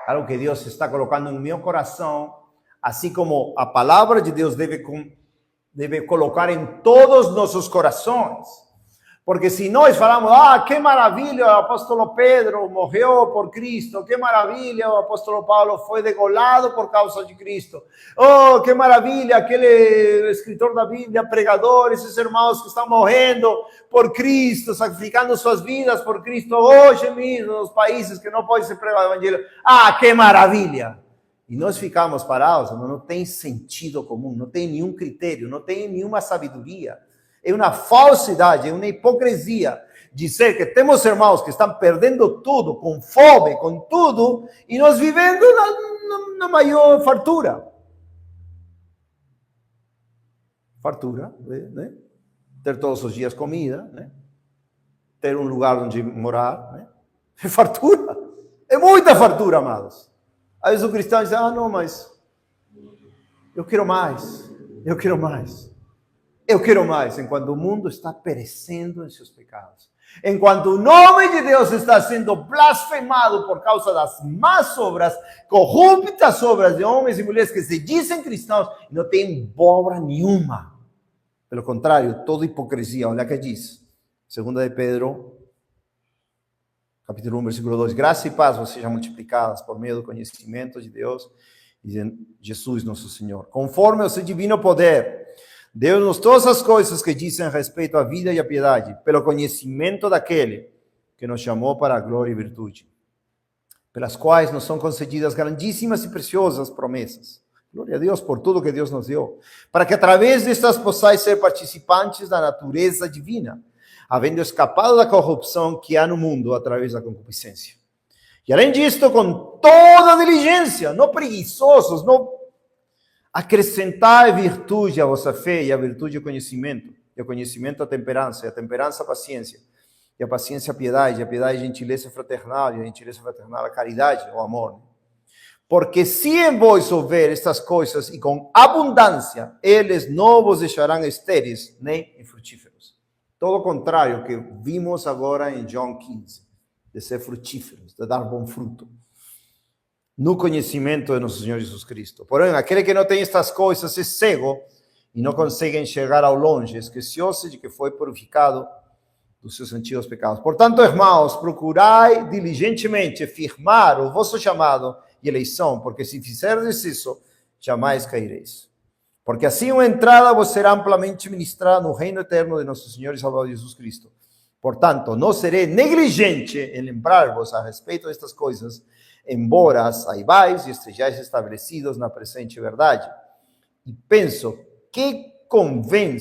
algo que Deus está colocando em meu coração, assim como a palavra de Deus deve colocar em todos nossos corações. Porque se nós falamos, que maravilha, o apóstolo Pedro morreu por Cristo, que maravilha, o apóstolo Paulo foi degolado por causa de Cristo, que maravilha, aquele escritor da Bíblia, pregador, esses irmãos que estão morrendo por Cristo, sacrificando suas vidas por Cristo, hoje mesmo, nos países que não pode ser pregado o evangelho, que maravilha. E nós ficamos parados, não tem sentido comum, não tem nenhum critério, não tem nenhuma sabedoria. É uma falsidade, é uma hipocrisia dizer que temos irmãos que estão perdendo tudo, com fome, com tudo, e nós vivendo na maior fartura. Fartura, né? Ter todos os dias comida, né? Ter um lugar onde morar, né? É fartura, é muita fartura, amados. Às vezes o cristão diz, não, mas eu quero mais, enquanto o mundo está perecendo em seus pecados. Enquanto o nome de Deus está sendo blasfemado por causa das más obras, corruptas obras de homens e mulheres que se dizem cristãos e não têm obra nenhuma. Pelo contrário, toda hipocrisia. Olha o que diz. Segunda de Pedro, capítulo 1, versículo 2. Graça e paz vos sejam multiplicadas por meio do conhecimento de Deus e de Jesus nosso Senhor. Conforme o seu divino poder, deu-nos todas as coisas que dizem respeito à vida e à piedade, pelo conhecimento daquele que nos chamou para a glória e virtude, pelas quais nos são concedidas grandíssimas e preciosas promessas. Glória a Deus por tudo que Deus nos deu, para que através destas possais ser participantes da natureza divina, havendo escapado da corrupção que há no mundo através da concupiscência. E além disto, com toda diligência, não preguiçosos, não acrescentai virtude à vossa fé, e a virtude ao conhecimento, e ao conhecimento a temperança, e a temperança a paciência, e a paciência a piedade, e a piedade a gentileza fraternal, e a gentileza fraternal a caridade, o amor. Porque se em vós houver estas coisas, e com abundância, eles não vos deixarão estéreis, nem infrutíferos. Todo o contrário que vimos agora em João 15, de ser frutíferos, de dar bom fruto, no conhecimento de nosso Senhor Jesus Cristo. Porém, aquele que não tem estas coisas é cego e não consegue enxergar ao longe, esqueceu-se de que foi purificado dos seus antigos pecados. Portanto, irmãos, procurai diligentemente firmar o vosso chamado e eleição, porque se fizerdes isso, jamais caireis. Porque assim uma entrada vos será amplamente ministrada no reino eterno de nosso Senhor e Salvador Jesus Cristo. Portanto, não serei negligente em lembrar-vos a respeito destas coisas, embora saibais e estejais estabelecidos na presente verdade. E penso que convém,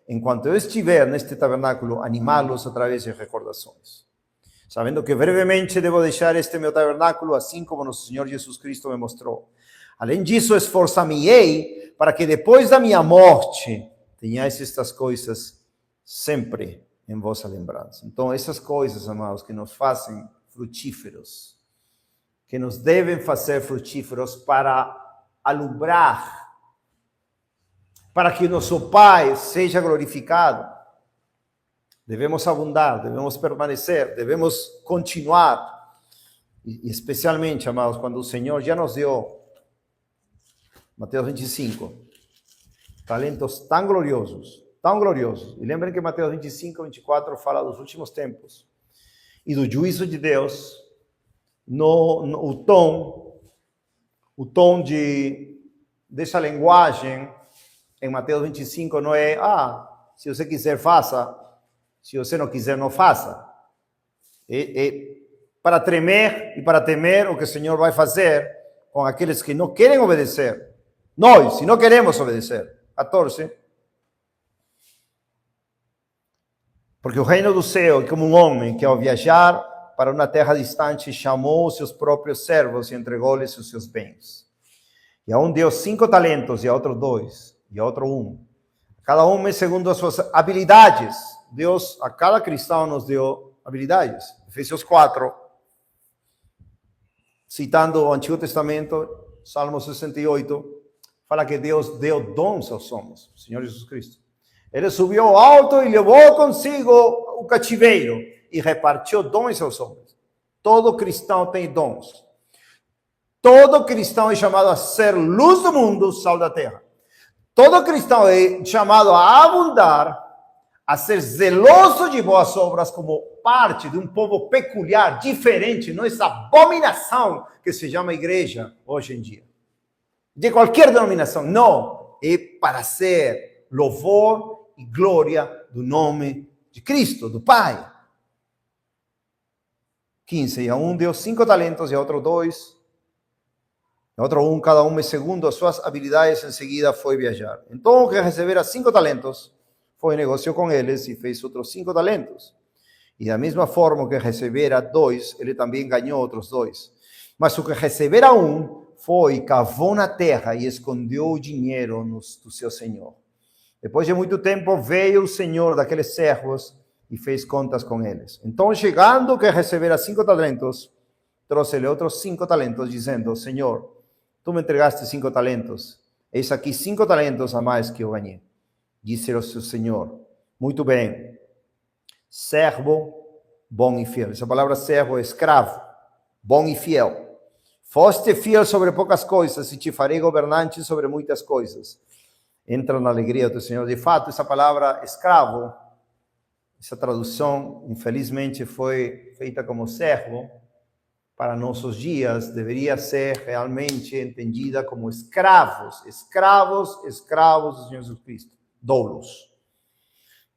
enquanto eu estiver neste tabernáculo, animá-los através de recordações. Sabendo que brevemente devo deixar este meu tabernáculo, assim como nosso Senhor Jesus Cristo me mostrou. Além disso, esforçar-me-ei para que depois da minha morte tenhais estas coisas sempre em vossa lembrança. Então, essas coisas, amados, que nos fazem frutíferos, que nos devem fazer frutíferos para alumbrar, para que nosso Pai seja glorificado. Devemos abundar, devemos permanecer, devemos continuar. E especialmente, amados, quando o Senhor já nos deu, Mateus 25, talentos tão gloriosos. E lembrem que Mateus 25, 24 fala dos últimos tempos e do juízo de Deus. O tom dessa linguagem em Mateus 25 não é, se você quiser, faça. Se você não quiser, não faça. É para tremer e para temer o que o Senhor vai fazer com aqueles que não querem obedecer. Nós, se não queremos obedecer. 14. Porque o reino do céu é como um homem que, ao viajar para uma terra distante, chamou os seus próprios servos e entregou-lhes os seus bens. E a um deu 5 talentos, e a outro 2, e a outro 1. Cada um segundo as suas habilidades. Deus, a cada cristão, nos deu habilidades. Efésios 4, citando o Antigo Testamento, Salmo 68, fala que Deus deu dons aos homens, o Senhor Jesus Cristo. Ele subiu ao alto e levou consigo o cativeiro e repartiu dons aos homens. Todo cristão tem dons. Todo cristão é chamado a ser luz do mundo, sal da terra. Todo cristão é chamado a abundar, a ser zeloso de boas obras como parte de um povo peculiar, diferente, não essa abominação que se chama igreja hoje em dia. De qualquer denominação, não. É para ser louvor e glória do nome de Cristo, do Pai. 15. E a um deu 5 talentos, e a outro 2, e a outro 1, cada um segundo as suas habilidades, em seguida foi viajar. Então, o que recebera 5 talentos, foi negociou com eles e fez outros 5 talentos. E da mesma forma que recebera 2, ele também ganhou outros 2. Mas o que recebera 1, foi, cavou na terra e escondeu o dinheiro do seu senhor. Depois de muito tempo, veio o senhor daqueles servos e fez contas com eles. Então, chegando que recebera 5 talentos, trouxe-lhe outros 5 talentos, dizendo, Senhor, tu me entregaste 5 talentos, eis aqui 5 talentos a mais que eu ganhei. Disse o seu senhor, muito bem, servo bom e fiel. Essa palavra servo é escravo, bom e fiel. Foste fiel sobre poucas coisas e te farei governante sobre muitas coisas. Entra na alegria do Senhor. De fato, essa palavra escravo, essa tradução, infelizmente, foi feita como servo. Para nossos dias, deveria ser realmente entendida como escravos do Senhor Jesus Cristo, doulos.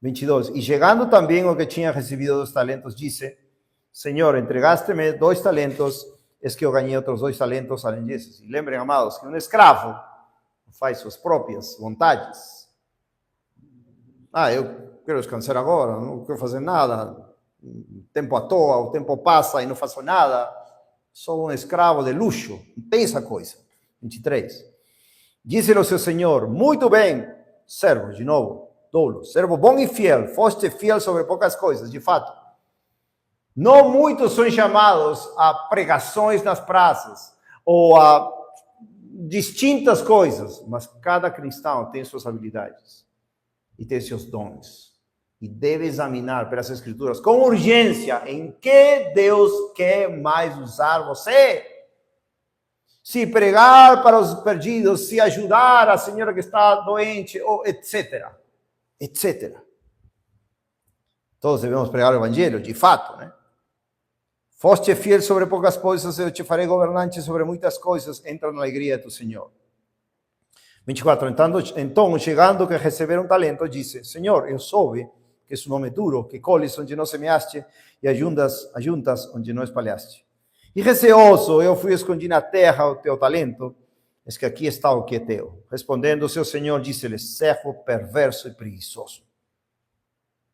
22. E chegando também o que tinha recebido 2 talentos, disse, Senhor, entregaste-me 2 talentos, es que eu ganhei outros 2 talentos além desses. E lembrem, amados, que um escravo faz suas próprias vontades. Eu quero descansar agora, não quero fazer nada. O tempo à toa, o tempo passa e não faço nada. Sou um escravo de luxo. Não tem essa coisa. 23. Disse-lhe o seu senhor, muito bem, servo, de novo, tolo, servo bom e fiel, foste fiel sobre poucas coisas, de fato. Não muitos são chamados a pregações nas praças ou a distintas coisas, mas cada cristão tem suas habilidades e tem seus dons. E deve examinar pelas Escrituras com urgência em que Deus quer mais usar você. Se pregar para os perdidos, se ajudar a senhora que está doente, ou etc. Etc. Todos devemos pregar o Evangelho, de fato, né? Foste fiel sobre poucas coisas, eu te farei governante sobre muitas coisas, entra na alegria do Senhor. 24. Então, chegando que receberam talento, disse: Senhor, eu soube que és um homem duro, que colhes onde não semeaste e ajuntas onde não espalhaste. E receoso, eu fui escondi na terra o teu talento, es que aqui está o que é teu. Respondendo, seu senhor disse-lhe: servo perverso e preguiçoso.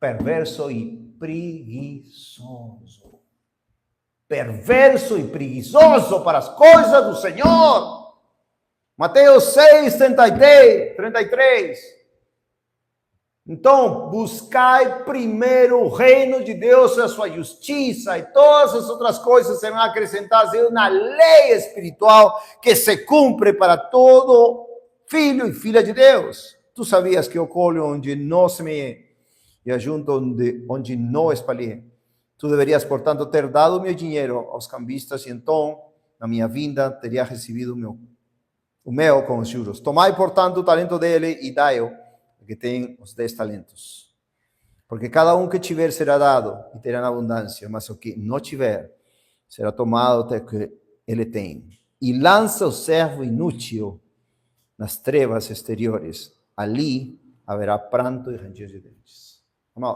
Perverso e preguiçoso. Perverso e preguiçoso para as coisas do Senhor. Mateus 6, 33. Então, buscai primeiro o reino de Deus e a sua justiça, e todas as outras coisas serão acrescentadas. É uma lei espiritual que se cumpre para todo filho e filha de Deus. Tu sabias que eu colho onde não semeei e ajunto onde não espalhei. Tu deverias, portanto, ter dado meu dinheiro aos cambistas, e então, na minha vinda, teria recebido o meu com os juros. Tomai, portanto, o talento dele e dai-o que tem os 10 talentos. Porque cada um que tiver será dado e terá na abundância, mas o que não tiver será tomado até que ele tem. E lança o servo inútil nas trevas exteriores. Ali haverá pranto e ranger de dentes.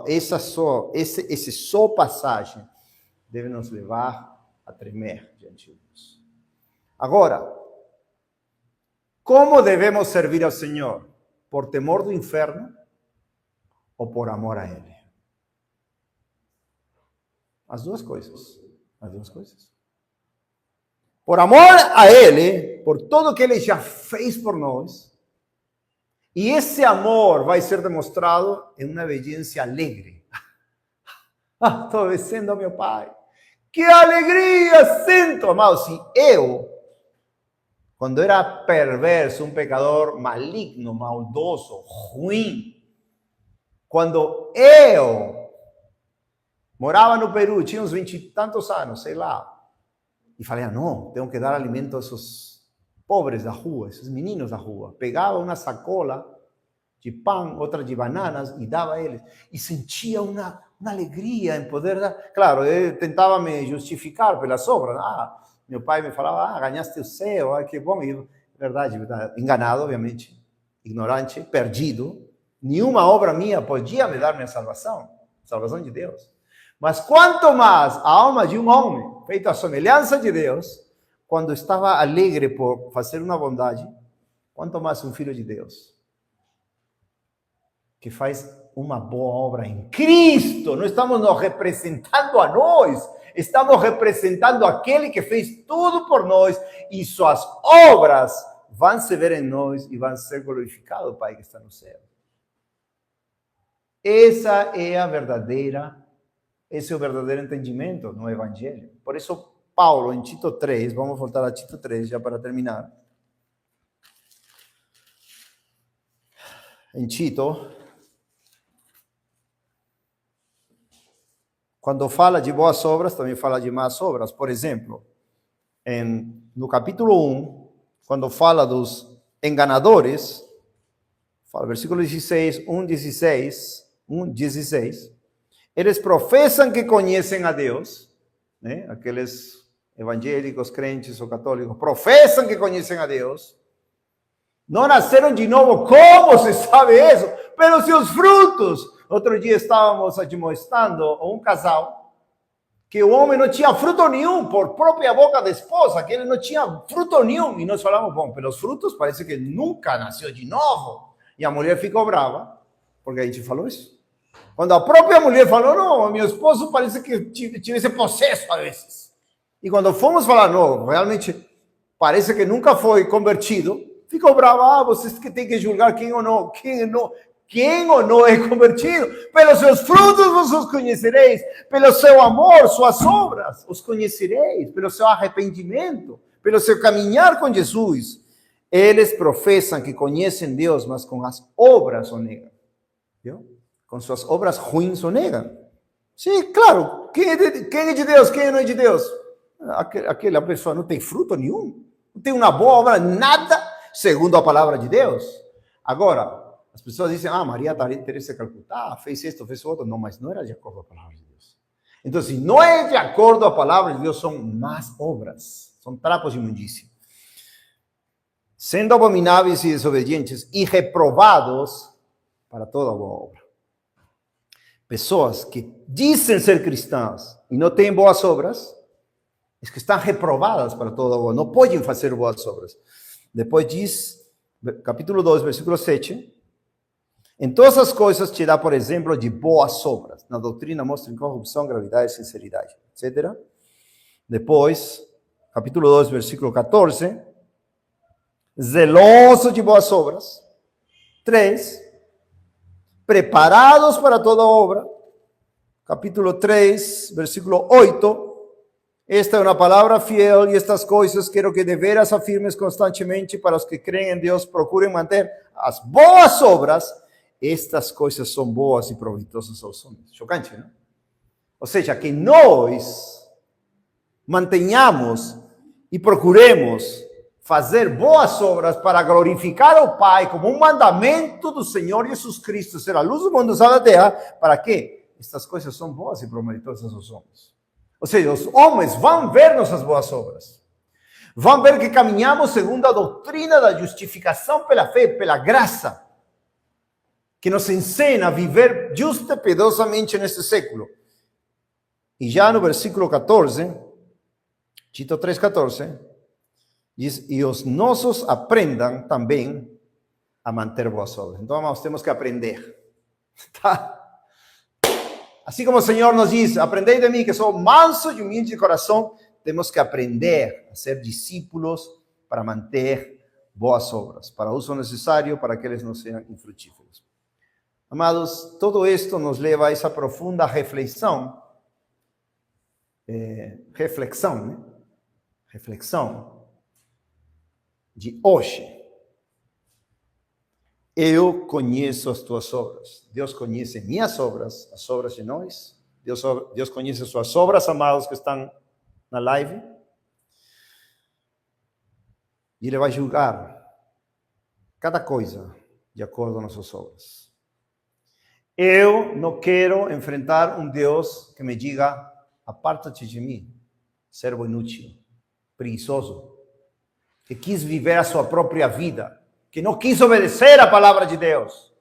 Esse só passagem deve nos levar a tremer diante de Deus. Agora, como devemos servir ao Senhor? Por temor do inferno ou por amor a Ele? As duas coisas. Por amor a Ele, por tudo que Ele já fez por nós, e esse amor vai ser demonstrado em uma obediência alegre. Estou obedecendo ao meu Pai. Que alegria sinto, amado. Se eu, quando era perverso, um pecador maligno, maldoso, ruim, quando eu morava no Peru, tinha uns 20 e tantos anos, sei lá, e falei, não, tenho que dar alimento a esses pobres da rua, esses meninos da rua. Pegava uma sacola de pão, outra de bananas, e dava a eles. E sentia uma alegria em poder dar. Claro, eu tentava me justificar pelas obras. Meu pai me falava, ganhaste o céu, que bom. E, verdade, enganado, obviamente, ignorante, perdido. Nenhuma obra minha podia me dar minha salvação de Deus. Mas quanto mais a alma de um homem, feito à semelhança de Deus, quando estava alegre por fazer uma bondade, quanto mais um filho de Deus, que faz uma boa obra em Cristo. Não estamos nos representando a nós, estamos representando aquele que fez tudo por nós, e suas obras vão se ver em nós e vão ser glorificados, Pai que está no céu. Esse é o verdadeiro entendimento no Evangelho. Por isso, Paulo, em Tito 3, vamos voltar a Tito 3, já para terminar. Em Tito, quando fala de boas obras, também fala de más obras. Por exemplo, no capítulo 1, quando fala dos enganadores, fala, versículo 16, 1:16, eles professam que conhecem a Deus, né? Aqueles evangélicos, crentes ou católicos, professam que conhecem a Deus, não nasceram de novo. Como se sabe isso? Pelos seus frutos. Outro dia estávamos admoestando um casal que o homem não tinha fruto nenhum, por própria boca da esposa, que ele não tinha fruto nenhum. E nós falamos, bom, pelos frutos parece que nunca nasceu de novo. E a mulher ficou brava, porque a gente falou isso. Quando a própria mulher falou, não, meu esposo parece que tivesse possesso a vezes. E quando fomos falar, não, realmente parece que nunca foi convertido, ficou brava, vocês que têm que julgar quem ou não é convertido. Pelos seus frutos vos os conhecereis, pelo seu amor, suas obras os conhecereis, pelo seu arrependimento, pelo seu caminhar com Jesus. Eles professam que conhecem Deus, mas com as obras o negam. Viu? Com suas obras ruins o negam. Sim, claro. Quem é de Deus? Quem não é de Deus? Aquela pessoa não tem fruto nenhum. Não tem uma boa obra, nada, segundo a palavra de Deus. Agora, as pessoas dizem, Maria Teresa de Calcutá fez isto, fez outro. Não, mas não era de acordo com a palavra de Deus. Então, se não é de acordo com a palavra de Deus, são más obras. São trapos de imundícia. sendo abomináveis y desobedientes y reprobados para toda boa obra. Pessoas que dizem ser cristãs e não têm boas obras, é que estão reprovadas para toda boa, não podem fazer boas obras. Depois diz, capítulo 2, versículo 7, em todas as coisas te dá, por exemplo, de boas obras. Na doutrina mostra incorrupção, gravidade, sinceridade, etc. Depois, capítulo 2, versículo 14, zeloso de boas obras. 3, preparados para toda obra. Capítulo 3, versículo 8, esta é uma palavra fiel e estas coisas quero que de veras afirmes constantemente para os que creem em Deus, procurem manter as boas obras. Estas coisas são boas e proveitosas aos homens. Chocante, não? Ou seja, que nós mantenhamos e procuremos fazer boas obras para glorificar o Pai como um mandamento do Senhor Jesus Cristo, ser a luz do mundo, sal da terra, para quê? Estas coisas são boas e proveitosas aos homens. Ou seja, os homens vão ver nossas boas obras. Vão ver que caminhamos segundo a doutrina da justificação pela fé, pela graça, que nos ensina a viver justa e piedosamente neste século. E já no versículo 14, Tito 3,14, diz, e os nossos aprendam também a manter boas obras. Então, nós temos que aprender. Tá? Assim como o Senhor nos diz, aprendei de mim que sou manso e humilde de coração, temos que aprender a ser discípulos para manter boas obras, para o uso necessário, para que eles não sejam infrutíferos. Amados, todo isto nos leva a essa profunda reflexão, reflexão de hoje. Eu conheço as tuas obras. Deus conhece minhas obras, as obras de nós. Deus conhece suas obras, amados que estão na live. E Ele vai julgar cada coisa de acordo com as suas obras. Eu não quero enfrentar um Deus que me diga, aparta-te de mim, servo inútil, preguiçoso, que quis viver a sua própria vida, que não quis obedecer a palavra de Deus,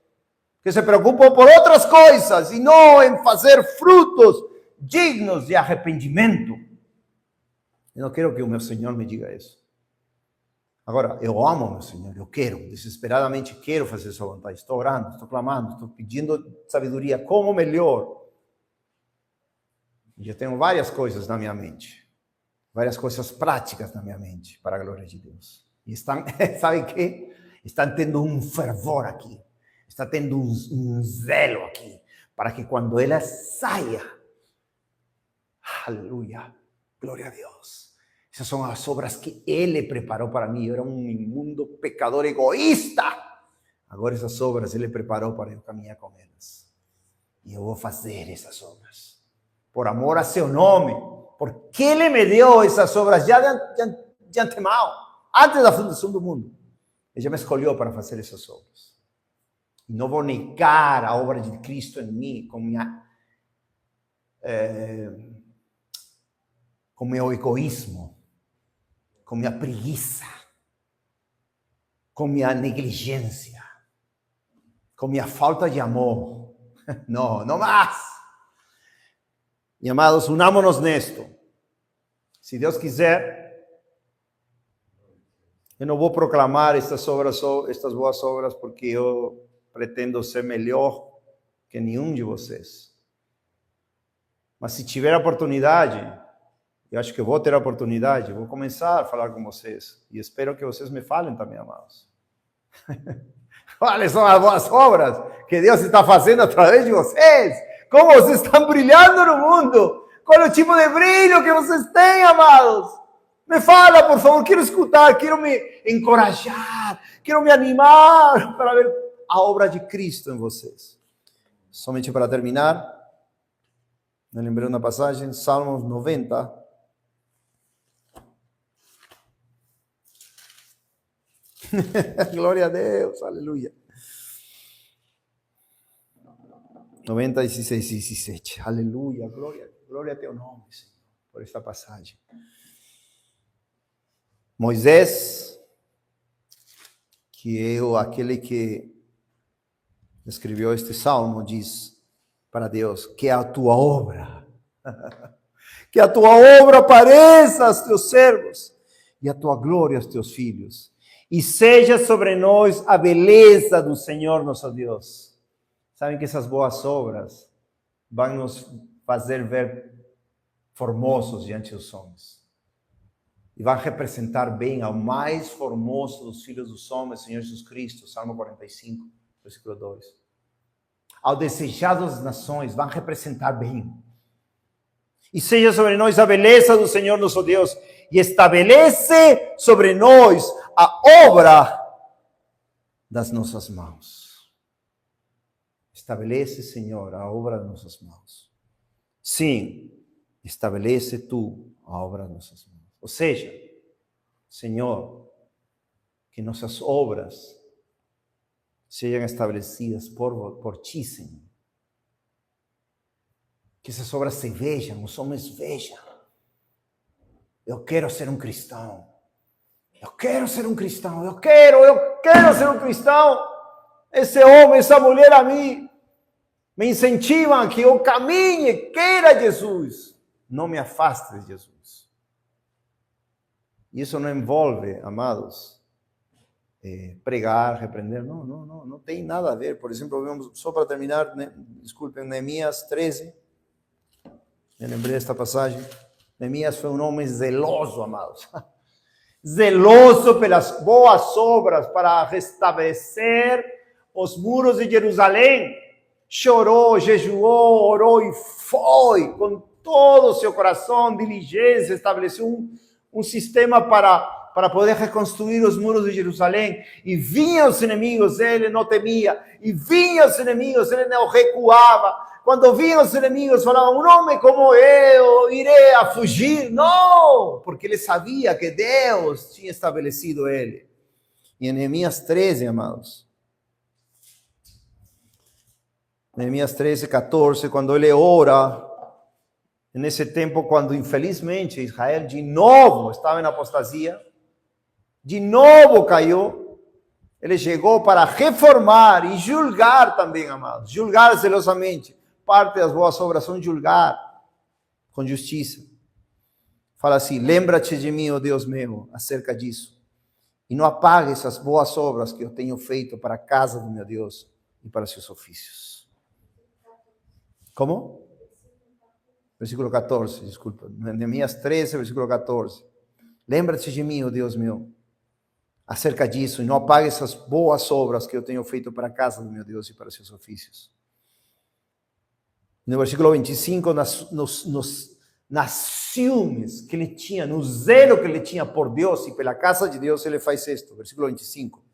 que se preocupou por outras coisas e não em fazer frutos dignos de arrependimento. Eu não quero que o meu Senhor me diga isso. Agora, eu amo o meu Senhor, eu quero, desesperadamente quero fazer sua vontade. Estou orando, estou clamando, estou pedindo sabedoria, como melhor. Eu tenho várias coisas na minha mente, várias coisas práticas na minha mente, para a glória de Deus. E estão, sabe o que? Estão tendo um fervor aqui, está tendo um zelo aqui, para que quando ela saia, aleluia, glória a Deus. Essas são as obras que Ele preparou para mim. Eu era um imundo pecador egoísta. Agora essas obras Ele preparou para eu caminhar com elas. E eu vou fazer essas obras, por amor a seu nome, porque Ele me deu essas obras já de antemão, antes da fundação do mundo. Ele já me escolheu para fazer essas obras. E não vou negar a obra de Cristo em mim com meu egoísmo, com minha preguiça, com minha negligência, com minha falta de amor. Não, não mais. E amados, unámonos nisto. Se Deus quiser, eu não vou proclamar estas boas obras, porque eu pretendo ser melhor que nenhum de vocês. Mas se tiver oportunidade, eu acho que eu vou ter a oportunidade, vou começar a falar com vocês. E espero que vocês me falem também, amados. Quais são as boas obras que Deus está fazendo através de vocês? Como vocês estão brilhando no mundo? Qual é o tipo de brilho que vocês têm, amados? Me fala, por favor, quero escutar, quero me encorajar, quero me animar para ver a obra de Cristo em vocês. Somente para terminar, me lembrei uma passagem, Salmos 90. Glória a Deus, aleluia. 90, 16 e 17. Aleluia, glória a teu nome, Senhor, por esta passagem. Moisés que aquele que escreveu este salmo diz para Deus, que a tua obra, que a tua obra apareça aos teus servos, e a tua glória aos teus filhos, e seja sobre nós a beleza do Senhor nosso Deus. Sabem que essas boas obras vão nos fazer ver formosos diante dos homens. E vão representar bem ao mais formoso dos filhos dos homens, Senhor Jesus Cristo, Salmo 45, versículo 2. Ao desejado das nações, vão representar bem. E seja sobre nós a beleza do Senhor nosso Deus, e estabelece sobre nós a obra das nossas mãos. Estabelece, Senhor, a obra das nossas mãos. Sim, estabelece tu a obra das nossas mãos. Ou seja, Senhor, que nossas obras sejam estabelecidas por ti, Senhor. Que essas obras se vejam, os homens vejam. Eu quero ser um cristão. Eu quero ser um cristão. Eu quero ser um cristão. Esse homem, essa mulher a mim me incentivam que eu caminhe, queira Jesus. Não me afaste de Jesus. Isso não envolve, amados, pregar, repreender. Não tem nada a ver. Por exemplo, vemos, só para terminar, desculpem, Neemias 13. Me lembrei desta passagem. Neemias foi um homem zeloso, amados. Zeloso pelas boas obras para restabelecer os muros de Jerusalém. Chorou, jejuou, orou e foi com todo o seu coração, diligência, estabeleceu um sistema para poder reconstruir os muros de Jerusalém. E vinham os inimigos, ele não temia. E vinham os inimigos, ele não recuava. Quando vinham os inimigos, falavam, um homem como eu irei a fugir. Não, porque ele sabia que Deus tinha estabelecido ele. E em Neemias 13, amados, Neemias 13, 14, quando ele ora, nesse tempo, quando infelizmente Israel de novo estava em apostasia, de novo caiu, ele chegou para reformar e julgar também, amados, julgar zelosamente. Parte das boas obras são julgar com justiça. Fala assim, lembra-te de mim, ó Deus meu, acerca disso, e não apague essas boas obras que eu tenho feito para a casa do meu Deus e para seus ofícios. Como? Versículo 14, desculpa. Neemias 13, versículo 14. Lembra-te de mim, ó Deus meu, acerca disso, e não apague essas boas obras que eu tenho feito para a casa do meu Deus e para seus ofícios. No versículo 25, nas ciúmes que ele tinha, no zelo que ele tinha por Deus e pela casa de Deus, ele faz isto. Versículo 25.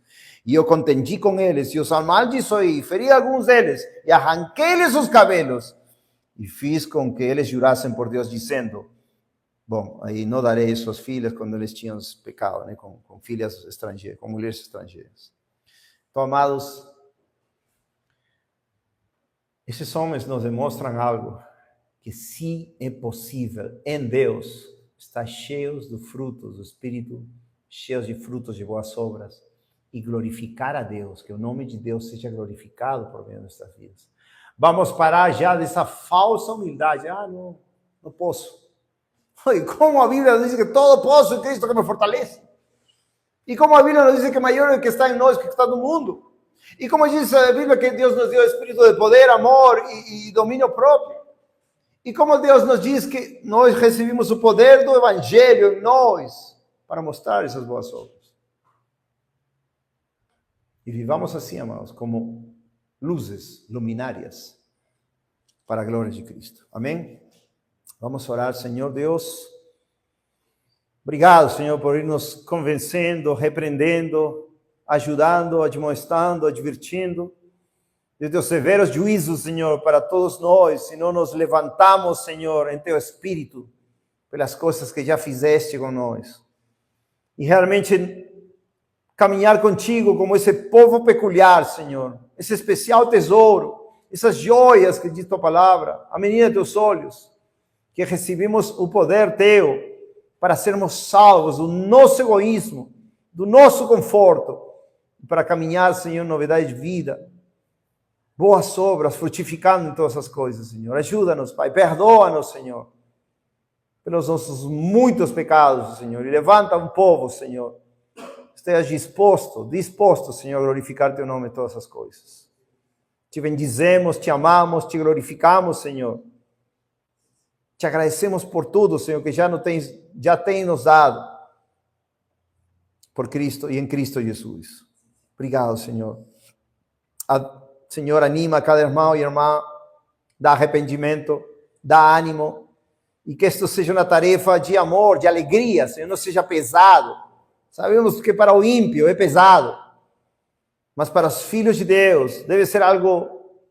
E eu contendi com eles, e os amaldiçoei, feri alguns deles, e arranquei-lhes os cabelos, e fiz com que eles jurassem por Deus, dizendo, bom, aí não darei suas filhas quando eles tinham pecado, né, com filhas estrangeiras, com mulheres estrangeiras. Então, amados, esses homens nos demonstram algo, que sim é possível em Deus estar cheios do fruto do Espírito, cheios de frutos de boas obras, e glorificar a Deus, que o nome de Deus seja glorificado por meio destas vidas. Vamos parar já dessa falsa humildade. Não posso. E como a Bíblia nos diz que todo posso em Cristo que me fortalece. E como a Bíblia nos diz que maior é o que está em nós que está no mundo. E como diz a Bíblia que Deus nos deu espírito de poder, amor e domínio próprio. E como Deus nos diz que nós recebemos o poder do Evangelho em nós para mostrar essas boas obras. E vivamos assim, amados, como luzes luminárias para a glória de Cristo. Amém? Vamos orar, Senhor Deus. Obrigado, Senhor, por ir nos convencendo, repreendendo, ajudando, admoestando, advertindo de teus severos juízos, Senhor, para todos nós, se não nos levantamos, Senhor, em teu espírito, pelas coisas que já fizeste com nós. E realmente caminhar contigo como esse povo peculiar, Senhor, esse especial tesouro, essas joias que diz tua palavra, a menina de teus olhos, que recebemos o poder teu para sermos salvos do nosso egoísmo, do nosso conforto, para caminhar, Senhor, novidade de vida. Boas obras, frutificando em todas as coisas, Senhor. Ajuda-nos, Pai. Perdoa-nos, Senhor, pelos nossos muitos pecados, Senhor. E levanta um povo, Senhor. Esteja disposto, Senhor, a glorificar Teu nome em todas as coisas. Te bendizemos, te amamos, te glorificamos, Senhor. Te agradecemos por tudo, Senhor, que já tem nos dado. Por Cristo e em Cristo Jesus. Obrigado, Senhor. Senhor, anima cada irmão e irmã, dá arrependimento, dá ânimo, e que isto seja uma tarefa de amor, de alegria, Senhor, não seja pesado. Sabemos que para o ímpio é pesado, mas para os filhos de Deus deve ser algo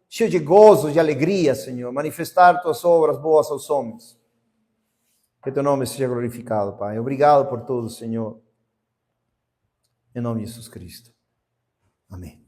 cheio de gozo, de alegria, Senhor, manifestar tuas obras boas aos homens. Que teu nome seja glorificado, Pai. Obrigado por tudo, Senhor. Em nome de Jesus Cristo. Amém.